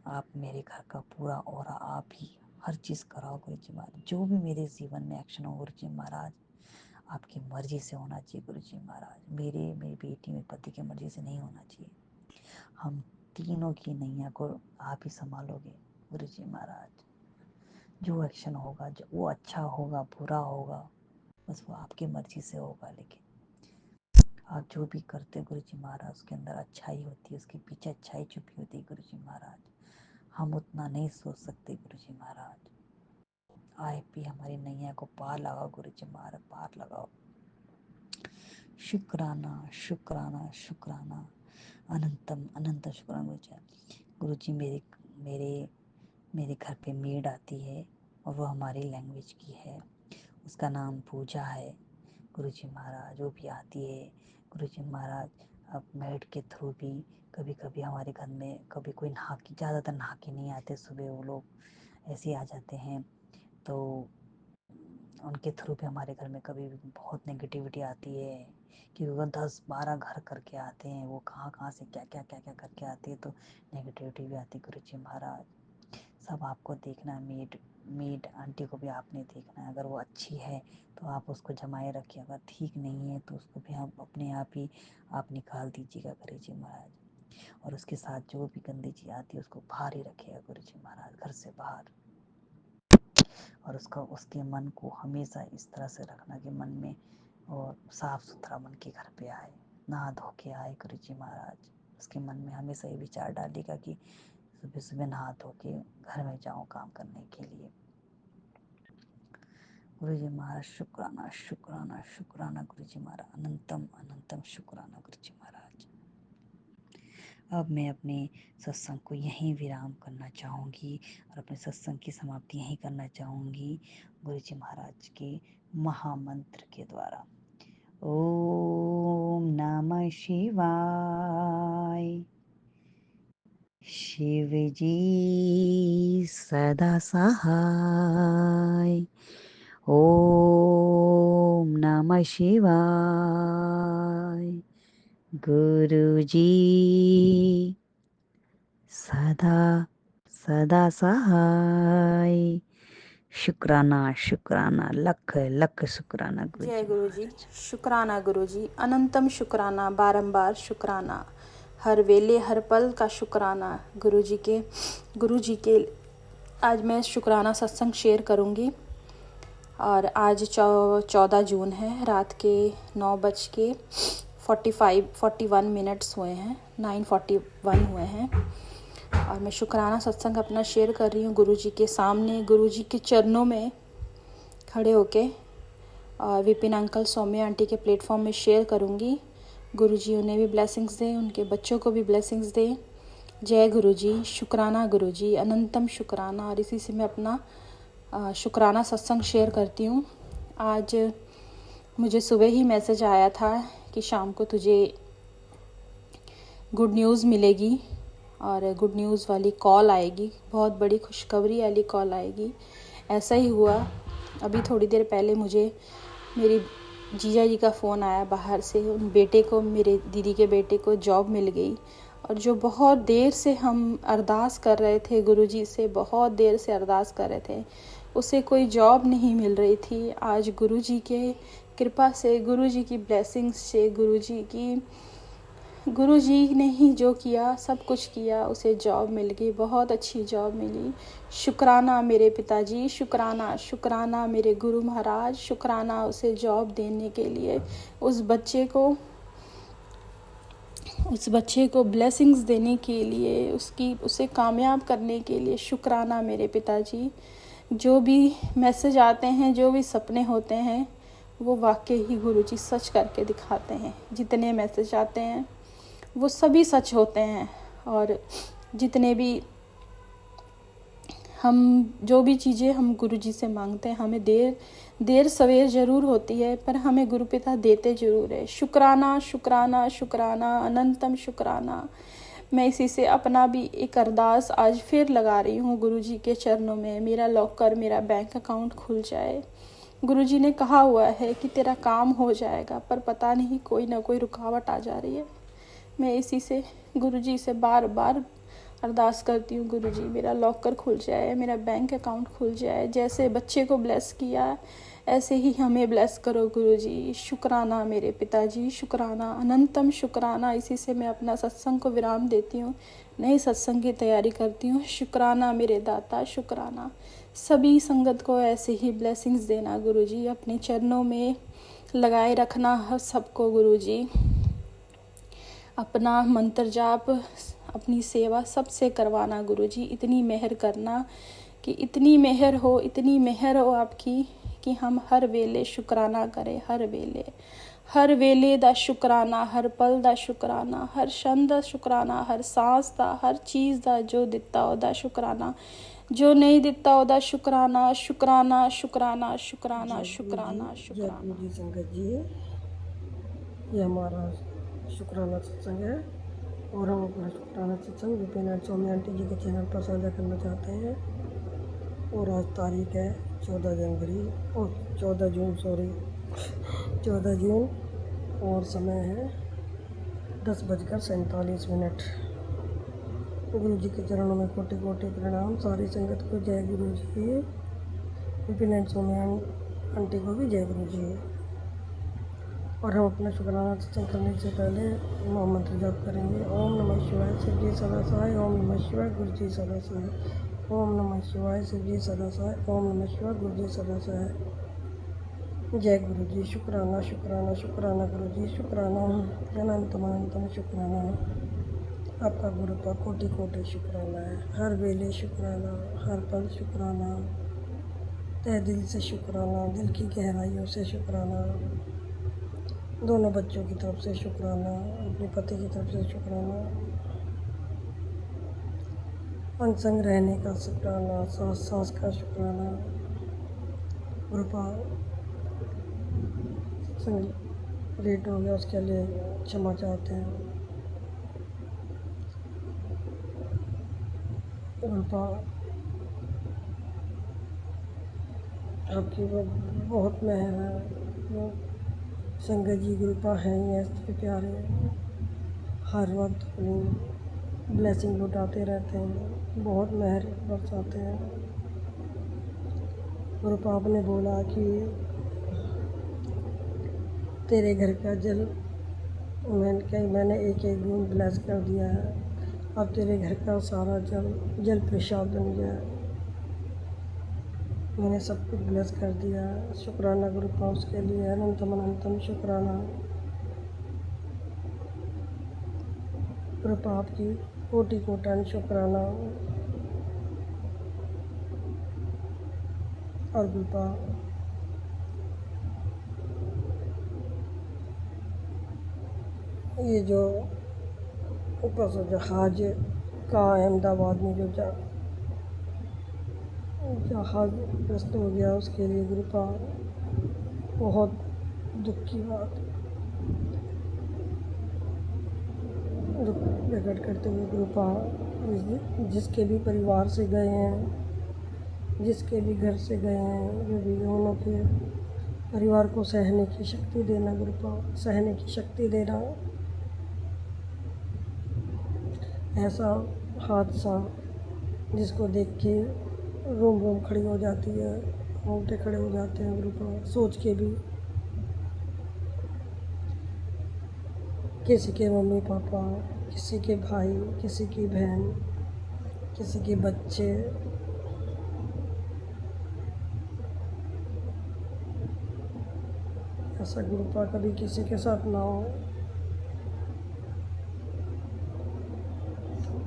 आप मेरे घर का पूरा ऑरा आप ही हर चीज़ कराओ गुरुजी महाराज। जो भी मेरे जीवन में एक्शन हो गुरुजी महाराज, आपकी मर्जी से होना चाहिए गुरुजी महाराज। मेरी बेटी, मेरे पति की मर्जी से नहीं होना चाहिए। हम तीनों की नैया को आप ही संभालोगे गुरुजी महाराज। जो एक्शन होगा, जो वो अच्छा होगा बुरा होगा, बस वो आपकी मर्जी से होगा। लेकिन आप जो भी करते गुरुजी महाराज, उसके अंदर अच्छाई होती है, उसके पीछे अच्छाई छुपी होती है गुरुजी महाराज। हम उतना नहीं सोच सकते गुरुजी महाराज। आप भी हमारी नैया को पार लगाओ गुरुजी महाराज, पार लगाओ। शुक्राना शुक्राना शुक्राना, अनंतम अनंत शुक्राना गुरुजी। गुरुजी मेरे घर पे मेड आती है, और वो हमारी लैंग्वेज की है, उसका नाम पूजा है गुरुजी महाराज। वो भी आती है गुरुजी महाराज। अब मेड के थ्रू भी कभी कभी हमारे घर में, कभी कोई नहा के, ज़्यादातर नहा के नहीं आते, सुबह वो लोग ऐसे आ जाते हैं, तो उनके थ्रू भी हमारे घर में कभी बहुत नेगेटिविटी आती है, क्योंकि वो 10-12 घर करके आते हैं, वो कहाँ से क्या क्या करके आते हैं, तो नेगेटिविटी भी आती है गुरुजी महाराज। सब आपको देखना है, मेड आंटी को भी आपने देखना है। अगर वो अच्छी है तो आप उसको जमाए रखिए, अगर ठीक नहीं है तो उसको भी आप अपने आप निकाल दीजिएगा गुरुजी महाराज। और उसके साथ जो भी गंदी चीज़ आती है उसको बाहर ही रखिएगा गुरुजी महाराज, घर से बाहर। और उसके मन को हमेशा इस तरह से रखना कि मन में और साफ सुथरा मन के घर पे आए, नहा धो के आए गुरुजी महाराज। उसके मन में हमेशा ये विचार डालेगा कि सुबह सुबह नहा धो के घर में जाऊँ काम करने के लिए। गुरुजी महाराज शुक्राना शुक्राना शुक्राना गुरुजी महाराज, अनंतम अनंतम शुक्राना गुरुजी महाराज। अब मैं अपने सत्संग को यहीं विराम करना चाहूँगी, और अपने सत्संग की समाप्ति यहीं करना चाहूँगी गुरुजी महाराज के महामंत्र के द्वारा। ओम नमः शिवाय। शिव जी सदा सहाय। ओम नमः शिवाय। गुरु जी सदा सदा सहाय। शुक्राना शुक्राना, लख लख शुक्राना जय गुरुजी गुरु जी। महाराज। शुक्राना गुरु जी, अनंतम शुक्राना, बारंबार शुक्राना, हर वेले हर पल का शुक्राना गुरु जी के। आज मैं शुक्राना सत्संग शेयर करूंगी, और आज 14 जून है, रात के 9:41 मिनट्स हुए हैं, 9:41 हुए हैं, और मैं शुक्राना सत्संग अपना शेयर कर रही हूँ गुरु जी के सामने, गुरु जी के चरणों में खड़े होके, और विपिन अंकल, सौम्या आंटी के प्लेटफॉर्म में शेयर करूँगी। गुरु जी उन्हें भी ब्लेसिंग्स दें, उनके बच्चों को भी ब्लेसिंग्स दें। जय गुरु जी, शुक्राना गुरु जी, अनंतम शुक्राना। और इसी से मैं अपना शुक्राना सत्संग शेयर करती हूँ। आज मुझे सुबह ही मैसेज आया था कि शाम को तुझे गुड न्यूज़ मिलेगी, और गुड न्यूज़ वाली कॉल आएगी, बहुत बड़ी खुशखबरी वाली कॉल आएगी। ऐसा ही हुआ। अभी थोड़ी देर पहले मुझे मेरी जीजा जी का फ़ोन आया बाहर से। उन बेटे को, मेरे दीदी के बेटे को जॉब मिल गई, और जो बहुत देर से हम अरदास कर रहे थे गुरु जी से, बहुत देर से अरदास कर रहे थे, उसे कोई जॉब नहीं मिल रही थी। आज गुरु जी के कृपा से, गुरु जी की ब्लेसिंग्स से, गुरु जी की गुरुजी ने ही जो किया, सब कुछ किया, उसे जॉब मिल गई, बहुत अच्छी जॉब मिली। शुक्राना मेरे पिताजी, शुक्राना, शुक्राना मेरे गुरु महाराज, शुक्राना उसे जॉब देने के लिए, उस बच्चे को ब्लेसिंग्स देने के लिए, उसे कामयाब करने के लिए। शुक्राना मेरे पिताजी। जो भी मैसेज आते हैं, जो भी सपने होते हैं, वो वाकई ही गुरुजी सच करके दिखाते हैं। जितने मैसेज आते हैं वो सभी सच होते हैं। और जितने भी जो भी चीज़ें हम गुरुजी से मांगते हैं, हमें देर सवेर ज़रूर होती है, पर हमें गुरु पिता देते ज़रूर है। शुक्राना, शुक्राना, शुक्राना, अनंतम शुक्राना। मैं इसी से अपना भी एक अरदास आज फिर लगा रही हूँ गुरुजी के चरणों में, मेरा लॉकर, मेरा बैंक अकाउंट खुल जाए। गुरुजी ने कहा हुआ है कि तेरा काम हो जाएगा, पर पता नहीं कोई ना कोई रुकावट आ जा रही है। मैं इसी से गुरुजी से बार बार अरदास करती हूँ, गुरुजी मेरा लॉकर खुल जाए, मेरा बैंक अकाउंट खुल जाए। जैसे बच्चे को ब्लेस किया ऐसे ही हमें ब्लेस करो गुरुजी। शुक्राना मेरे पिताजी, शुक्राना, अनंतम शुक्राना। इसी से मैं अपना सत्संग को विराम देती हूँ, नई सत्संग की तैयारी करती हूँ। शुक्राना मेरे दाता, शुक्राना। सभी संगत को ऐसे ही ब्लेसिंग्स देना गुरुजी, अपने चरणों में लगाए रखना हर सबको गुरुजी। अपना मंत्र जाप, अपनी सेवा सबसे करवाना गुरुजी। इतनी मेहर करना कि इतनी मेहर हो आपकी कि हम हर वेले शुक्राना करें। हर वेले दा शुक्राना, हर पल दा शुक्राना, हर क्षण दा शुक्राना, हर सांस दा, हर चीज़ दा जो दिता ओदा शुक्राना, जो नहीं दिता ओदा शुक्राना। शुक्राना, शुक्राना, शुक्राना, शुक्राना, शुक्राना। जी संगत जी, ये हमारा शुक्राना सत्संग है और हम अपना शुक्राना सत्संग विपिन स्वामी आंटी जी के चैनल पर साझा करना चाहते हैं। और आज तारीख है 14 जून और समय है 10:47। गुरु जी के चरणों में कोटि कोटि प्रणाम। सारी संगत को जय गुरु जी। विपिन स्वामी आंटी को भी जय गुरु जी। और हम अपना शुक्राना सत्संग करने से पहले महामंत्र जाप करेंगे। ओम नमः शिवाय, शिव जी सदा सहाय। ओम नमः शिवाय, गुरु जी सदा सहाय। ओम नमः शिवाय, शिव जी सदा सहाय। ओम नमः शिवाय, गुरु जी सदा सहाय। जय गुरु जी। शुक्राना, शुक्राना, शुक्राना गुरु जी, शुक्राना, अनंतम अनंतम शुक्राना। आपका गुरु का कोटि कोटि शुक्राना है। हर वेले शुक्राना, हर पल शुक्राना, तहे दिल से शुक्राना, दिल की गहराइयों से शुक्राना, दोनों बच्चों की तरफ से शुक्राना, अपने पति की तरफ से शुक्राना, अनसंग रहने का शुक्राना, सांस का शुक्राना। कृपा संग लेट हो गया उसके लिए क्षमा चाहते हैं। कृपा आपकी बहुत मेहर है। संगत जी कृपा है ही ऐसे प्यारे, हर वक्त अपनी ब्लेसिंग लुटाते रहते हैं, बहुत मेहर बरसाते हैं। कृपा आपने बोला कि तेरे घर का जल मैंने एक एक बूंद ब्लेस कर दिया है। अब तेरे घर का सारा जल प्रसाद बन गया है। मैंने सब कुछ ब्लेस कर दिया। शुक्राना गुरुपा उसके लिए, अनंतम अनंतम शुक्राना। कृपा आपकी कोटि कोटि शुक्राना। और कृपा ये जो ऊपर से जहाज का अहमदाबाद में जो जहाज ग्रस्त हो गया, उसके लिए कृपा बहुत दुख की बात, दुख प्रकट करते हुए कृपा जिसके भी परिवार से गए हैं, जिसके भी घर से गए हैं, जो भी उन्हों के परिवार को सहने की शक्ति देना कृपा, सहने की शक्ति देना। ऐसा हादसा जिसको देख के रोम रोम खड़ी हो जाती है, रोंगटे खड़े हो जाते हैं कृपा सोच के भी। किसी के मम्मी पापा, किसी के भाई, किसी की बहन, किसी के बच्चे, ऐसा गुरुपा कभी किसी के साथ ना हो।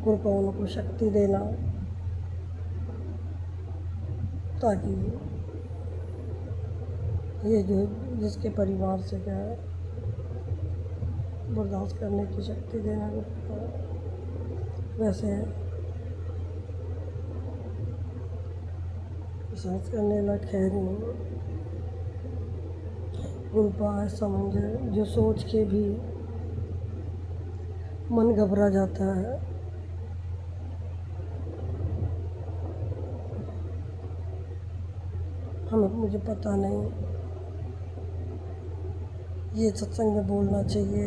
गुरुपा उनको शक्ति देना ताकि ये जो जिसके परिवार से क्या है बर्दाश्त करने की शक्ति देना गुरुपा। वैसे सांस करने लग खैर नहीं गुरुपा ऐसा मंजर जो सोच के भी मन घबरा जाता है। मुझे पता नहीं ये सत्संग में बोलना चाहिए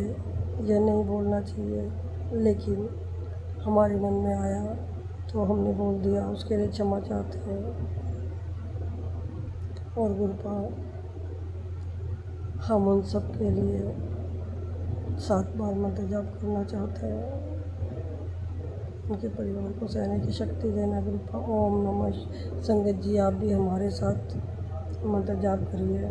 या नहीं बोलना चाहिए, लेकिन हमारे मन में आया तो हमने बोल दिया, उसके लिए क्षमा चाहते हैं। और गुरुपा हम उन सब के लिए 7 बार मंत्र जाप करना चाहते हैं। उनके परिवार को सहने की शक्ति देना गुरुपा। ओम नमः। संगत जी आप भी हमारे साथ मंत्र जाप करिए।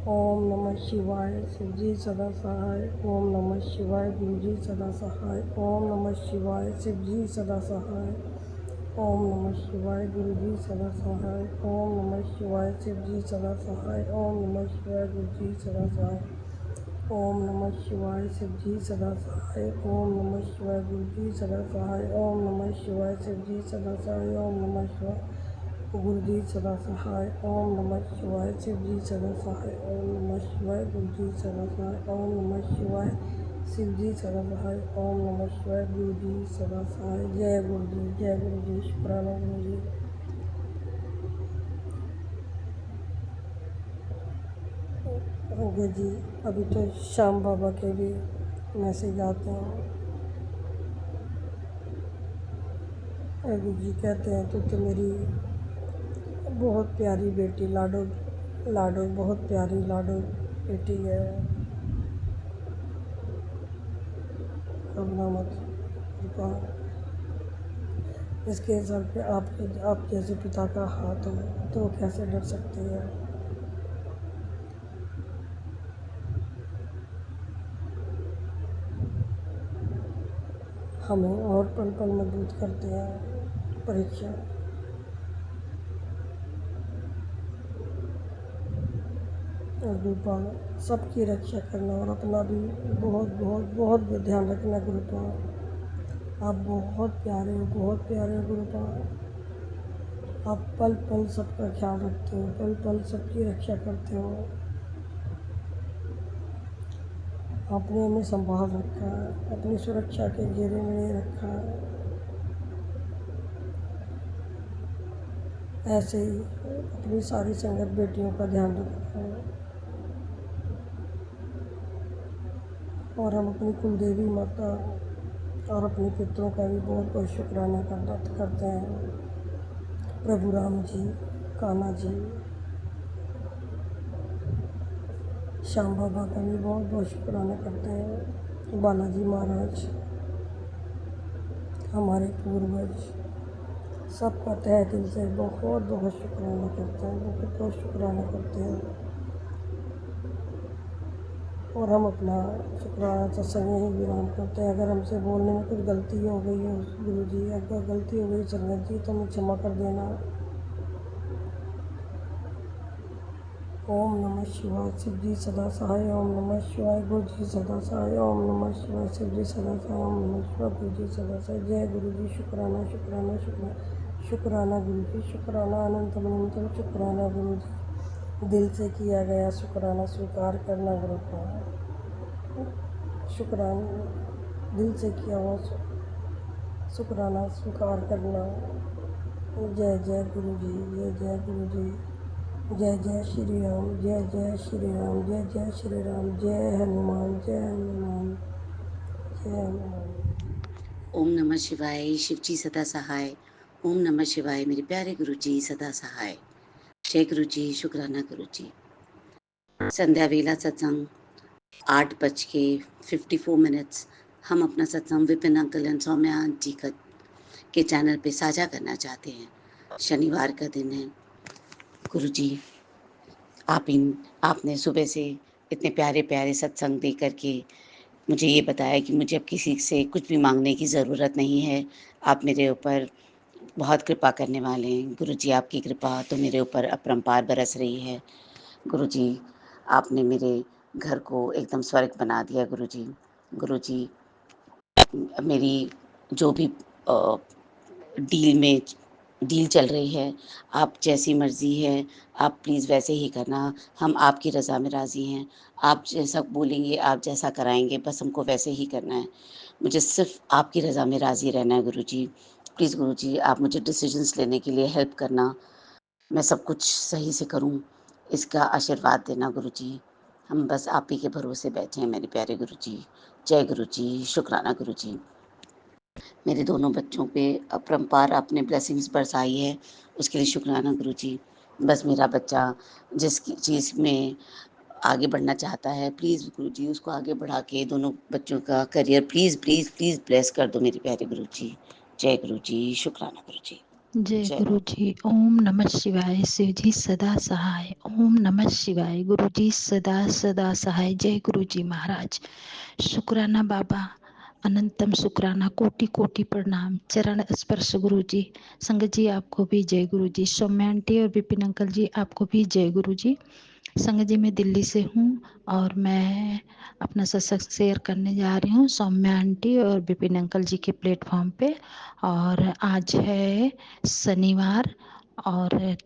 ओम नमः शिवाय, शिव जी सदा सहाय। ओम नमः शिवाय, गुरु जी सदा सहाय। ओम नमः शिवाय, शिव जी सदा सहाय। ओम नमः शिवाय, गुरु जी सदा सहाय। ओम नमः शिवाय, शिव जी सदा सहाय। ओम नमः शिवाय, गुरु जी सदा सहाय। ओम नमः शिवाय, शिव जी सदा सहाय। ओम नमः शिवाय, गुरु जी सदा सहाय। ओम नमः शिवाय, शिव जी सदा सहाय। ओम नमः शिवाय, गुरु जी सदा सहाय। ओम नमः शिवाय, शिव जी सदा सहाय। ओम नमः शिवाय, गुरु जी सदा सहाय। ओम नमः शिवाय, शिव जी सदा सहाय। ओम नमः शिवाय, गुरु जी सदा सहाय। जय गुरु जी, जय गुरु जी, शुक्राना गुरु जी। संगत जी अभी तो श्याम बाबा के भी मैसेज आते हैं। गुरु जी कहते हैं तो मेरी बहुत प्यारी बेटी लाडो लाडो बहुत प्यारी लाडो बेटी है। घबरा मत कृपा। इसके सर पे आप जैसे पिता का हाथ हो तो वो कैसे डर सकती है। हमें और पल पल मजबूत करते हैं परीक्षा। और गुरुपा सबकी रक्षा करना और अपना भी बहुत बहुत बहुत ध्यान रखना गुरुपा। आप बहुत प्यारे हो गुरुपा। आप पल पल सबका ख्याल रखते हो, पल पल सबकी रक्षा करते हो। आपने हमें संभाल रखा है, अपनी सुरक्षा के घेरे में रखा है। ऐसे ही अपनी सारी संगत बेटियों का ध्यान रखना है। और हम अपनी कुलदेवी माता और अपने पितरों का भी बहुत बहुत शुक्राना करते हैं। प्रभु राम जी, कान्हा जी, श्याम बाबा का भी बहुत बहुत शुक्राना करते हैं। बालाजी महाराज, हमारे पूर्वज, सबका तहे दिल से बहुत बहुत शुक्राना करते हैं, बहुत बहुत शुक्राना करते हैं। और हम अपना शुक्राना सत्संग ही विराम करते हैं। अगर हमसे बोलने में कुछ गलती हो गई है गुरु जी, अगर गलती हो गई संगत जी तो हमें क्षमा कर देना। ओम नमः शिवाय, शिव जी सदा सहाय। ओम नमः शिवाय, गुरु जी सदा सहाय। ओम नमः शिवाय, शिव जी सदा सहाय। ओम नमः शिवाय, गुरु जी सदा सहाय। जय गुरु जी, शुक्राना शुक्राना शुक्राना शुक्राना गुरु जी, शुक्राना अनंतम अनंतम शुक्राना गुरु जी। दिल से किया गया शुक्राना स्वीकार करना गुरु का। शुक्राना दिल से किया हुआ शुक्राना स्वीकार करना। जय जय गुरु जी, जय जय गुरु जी। जय जय श्री राम, जय जय श्री राम, जय जय श्री राम। जय हनुमान, जय हनुमान, जय हनुमान। ओम नमः शिवाय, शिव जी सदा सहाय। ओम नमः शिवाय, मेरे प्यारे गुरु जी सदा सहाय। जय गुरु जी, शुक्राना गुरु जी। संध्या वेला सत्संग 8:54 हम अपना सत्संग Vipin uncle and Saumya aunty के चैनल पे साझा करना चाहते हैं। शनिवार का दिन है। गुरुजी, आपने सुबह से इतने प्यारे प्यारे सत्संग दे करके मुझे ये बताया कि मुझे अब किसी से कुछ भी मांगने की ज़रूरत नहीं है। आप मेरे ऊपर बहुत कृपा करने वाले हैं। गुरुजी, आपकी कृपा तो मेरे ऊपर अपरंपार बरस रही है। गुरुजी, आपने मेरे घर को एकदम स्वर्ग बना दिया। गुरुजी, मेरी जो भी डील चल रही है, आप जैसी मर्ज़ी है, आप प्लीज़ वैसे ही करना। हम आपकी रज़ा में राज़ी हैं। आप जैसा बोलेंगे, आप जैसा कराएँगे, बस हमको वैसे ही करना है। मुझे सिर्फ़ आपकी रज़ा में राज़ी रहना है गुरुजी। प्लीज़ गुरुजी, आप मुझे डिसीजंस लेने के लिए हेल्प करना। मैं सब कुछ सही से करूँ, इसका आशीर्वाद देना गुरुजी। हम बस आप ही के भरोसे बैठे हैं मेरे प्यारे गुरुजी। जय गुरुजी, शुक्राना गुरुजी। मेरे दोनों बच्चों पे अपरंपार आपने ब्लेसिंग्स बरसाई है, उसके लिए शुक्राना गुरुजी। बस मेरा बच्चा जिस चीज़ में आगे बढ़ना चाहता है, प्लीज़ गुरुजी उसको आगे बढ़ा के दोनों बच्चों का career please please please bless कर दो मेरे प्यारे गुरुजी। जय गुरुजी, शुक्राना गुरुजी। जय जय गुरु जी। ओम नमः शिवाय। शिव जी सदा सहाय। ओम नमः शिवाय। गुरु जी सदा सदा सहाय। जय गुरु जी महाराज। शुक्राना बाबा, अनंतम शुक्राना, कोटि कोटि प्रणाम। चरण स्पर्श गुरु जी। संगत जी आपको भी जय गुरु जी। सौम्या आंटी और विपिन अंकल जी आपको भी जय गुरु जी। संगत जी मैं दिल्ली से हूँ और मैं अपना सत्संग शेयर करने जा रही हूँ सौम्या आंटी और विपिन अंकल जी के प्लेटफॉर्म पे। और आज है शनिवार और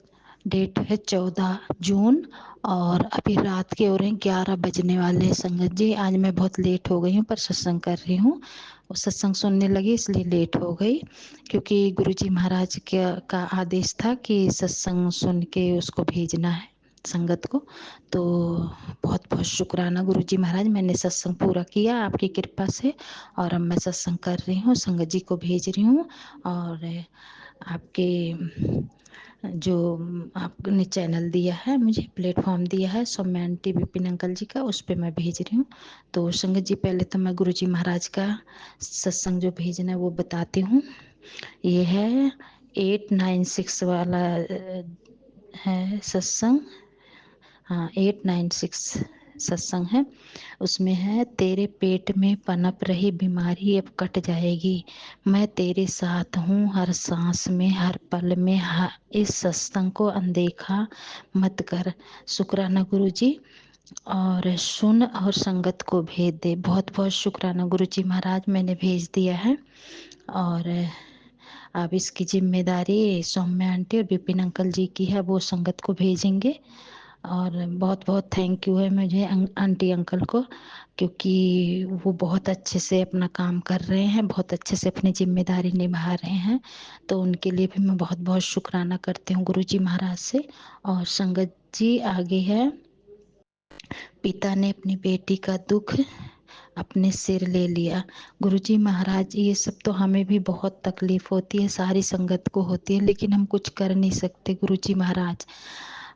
डेट है 14 जून और अभी रात के हो रहे हैं 11 बजने वाले हैं। संगत जी आज मैं बहुत लेट हो गई हूँ पर सत्संग कर रही हूँ। वो सत्संग सुनने लगी इसलिए लेट हो गई क्योंकि गुरुजी महाराज का आदेश था कि सत्संग सुन के उसको भेजना है संगत को। तो बहुत बहुत शुक्राना गुरुजी महाराज, मैंने सत्संग पूरा किया आपकी कृपा से और अब मैं सत्संग कर रही हूँ, संगत जी को भेज रही हूँ। और आपके जो आपने चैनल दिया है, मुझे प्लेटफॉर्म दिया है सौम्या आंटी विपिन अंकल जी का, उस पर मैं भेज रही हूँ। तो संगत जी पहले तो मैं गुरुजी महाराज का सत्संग जो भेजना है वो बताती हूँ। ये है 896 वाला है सत्संग। हाँ 896 सत्संग है। उसमें है तेरे पेट में पनप रही बीमारी अब कट जाएगी। मैं तेरे साथ हूँ हर सांस में हर पल में। इस सत्संग को अनदेखा मत कर। शुक्राना गुरु जी। और सुन और संगत को भेज दे। बहुत बहुत शुक्राना गुरु जी महाराज, मैंने भेज दिया है। और अब इसकी जिम्मेदारी सौम्या आंटी और विपिन अंकल जी की है, वो संगत को भेजेंगे। और बहुत बहुत थैंक यू है मुझे आंटी अंकल को, क्योंकि वो बहुत अच्छे से अपना काम कर रहे हैं, बहुत अच्छे से अपनी जिम्मेदारी निभा रहे हैं। तो उनके लिए भी मैं बहुत बहुत शुक्राना करती हूँ गुरु जी महाराज से। और संगत जी आगे है, पिता ने अपनी बेटी का दुख अपने सिर ले लिया। गुरुजी महाराज ये सब तो हमें भी बहुत तकलीफ होती है, सारी संगत को होती है, लेकिन हम कुछ कर नहीं सकते गुरुजी महाराज।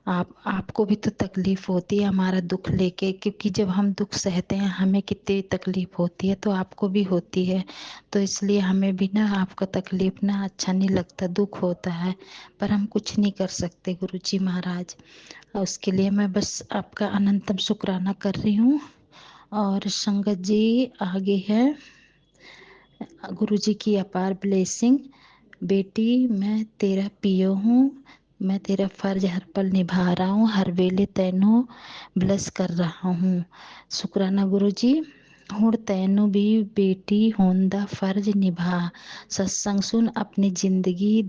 आपको भी तो तकलीफ होती है हमारा दुख लेके, क्योंकि जब हम दुख सहते हैं हमें कितनी तकलीफ होती है, तो आपको भी होती है। तो इसलिए हमें भी ना आपका तकलीफ ना अच्छा नहीं लगता, दुख होता है, पर हम कुछ नहीं कर सकते गुरुजी महाराज। उसके लिए मैं बस आपका अनंतम शुक्राना कर रही हूँ। और संगत जी आगे है, गुरु जी की अपार ब्लेसिंग। बेटी मैं तेरा पियो हूँ, मैं तेरा फर्ज हर पल निभा रहा हूँ, हर वेले तैनू ब्लस कर रहा हूँ। शुक्राना गुरु जी। ਹੁਣ ਤੈਨੂੰ भी बेटी होने दा फर्ज निभा। सत्संग सुन अपनी जिंदगी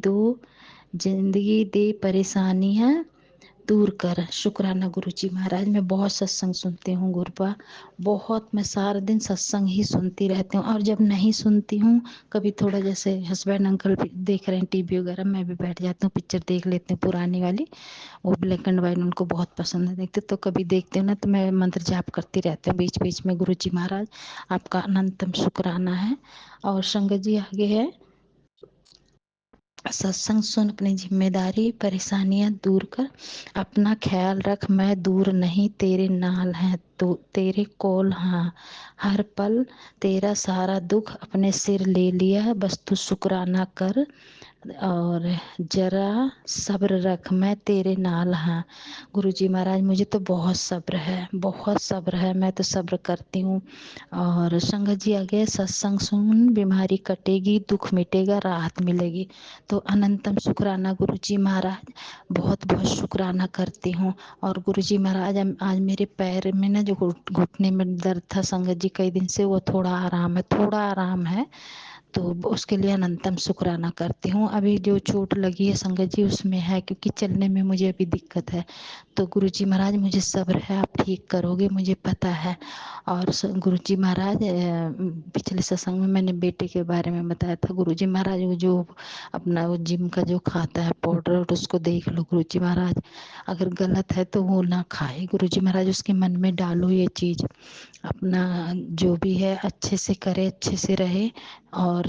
दे परेशानियाँ दूर कर। शुक्राना गुरु जी महाराज। मैं बहुत सत्संग सुनती हूँ गुरुपा, बहुत, मैं सारा दिन सत्संग ही सुनती रहती हूँ। और जब नहीं सुनती हूँ, कभी थोड़ा जैसे हस्बैंड अंकल देख रहे हैं टीवी वगैरह, मैं भी बैठ जाती हूँ, पिक्चर देख लेती हूँ पुरानी वाली, वो ब्लैक एंड वाइट उनको बहुत पसंद है देखते। तो कभी देखते हो ना तो मैं मंत्र जाप करती रहती हूँ बीच बीच में। गुरु जी महाराज आपका अनंतम शुक्राना है। और संगत जी आगे है, सत्संग सुन, अपनी जिम्मेदारी परेशानियां दूर कर, अपना ख्याल रख, मैं दूर नहीं तेरे नाल है, तो तेरे कोल हाँ, हर पल तेरा सारा दुख अपने सिर ले लिया, बस तू शुक्राना कर और जरा सब्र रख, मैं तेरे नाल हाँ। गुरुजी महाराज मुझे तो बहुत सब्र है, बहुत सब्र है, मैं तो सब्र करती हूँ। और संगत जी आगे, सत्संग सुन बीमारी कटेगी, दुख मिटेगा, राहत मिलेगी। तो अनंतम शुक्राना गुरुजी महाराज, बहुत बहुत शुक्राना करती हूँ। और गुरुजी महाराज आज मेरे पैर में ना जो घुटने में दर्द था संगत जी कई दिन से, वो थोड़ा आराम है, थोड़ा आराम है, तो उसके लिए अनंतम शुक्राना करती हूँ। अभी जो चोट लगी है संगत जी उसमें है, क्योंकि चलने में मुझे अभी दिक्कत है। तो गुरुजी महाराज मुझे सब्र है, आप ठीक करोगे मुझे पता है। और गुरुजी महाराज पिछले सत्संग में मैंने बेटे के बारे में बताया था। गुरुजी महाराज वो जो अपना वो जिम का जो खाता है पाउडर, उसको देख लो गुरुजी महाराज, अगर गलत है तो वो ना खाए। गुरुजी महाराज उसके मन में डालो ये चीज़, अपना जो भी है अच्छे से करे, अच्छे से रहे। और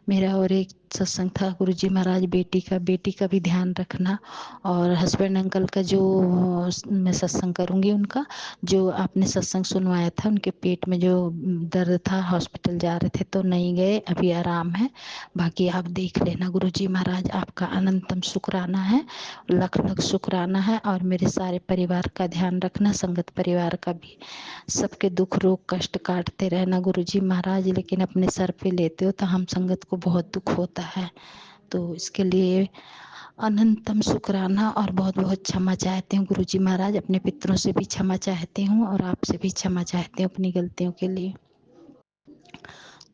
मेरा और एक सत्संग था गुरुजी महाराज बेटी का भी ध्यान रखना। और हस्बैंड अंकल का जो मैं सत्संग करूंगी, उनका जो आपने सत्संग सुनवाया था, उनके पेट में जो दर्द था, हॉस्पिटल जा रहे थे तो नहीं गए, अभी आराम है। बाकी आप देख लेना गुरुजी महाराज, आपका अनंतम शुक्राना है, लख लख शुक्राना है। और मेरे सारे परिवार का ध्यान रखना, संगत परिवार का भी, सबके दुख रोग कष्ट काटते रहना गुरुजी महाराज, लेकिन अपने सर पे लेते हो तो हम संगत को बहुत दुख होता है। तो इसके लिए अनंतम शुक्राना और बहुत बहुत क्षमा चाहती हूँ गुरुजी महाराज, अपने पितरों से भी क्षमा चाहती हूँ और आपसे भी क्षमा चाहती हूँ अपनी गलतियों के लिए।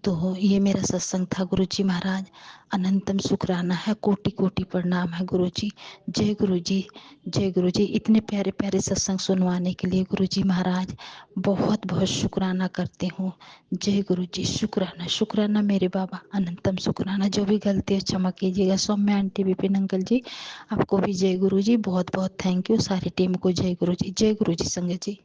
तो ये मेरा सत्संग था गुरुजी महाराज, अनंतम शुक्राना है, कोटि कोटि प्रणाम है गुरुजी। जय गुरुजी, जय गुरुजी। इतने प्यारे प्यारे सत्संग सुनवाने के लिए गुरुजी महाराज बहुत बहुत शुक्राना करती हूँ। जय गुरुजी, शुक्राना शुक्राना मेरे बाबा, अनंतम शुक्राना। जो भी गलती है क्षमा कीजिएगा। सौम्या आंटी, विपिन अंकल जी, आपको भी जय गुरुजी, बहुत बहुत थैंक यू। सारी टीम को जय गुरुजी, जय गुरुजी संगत जी।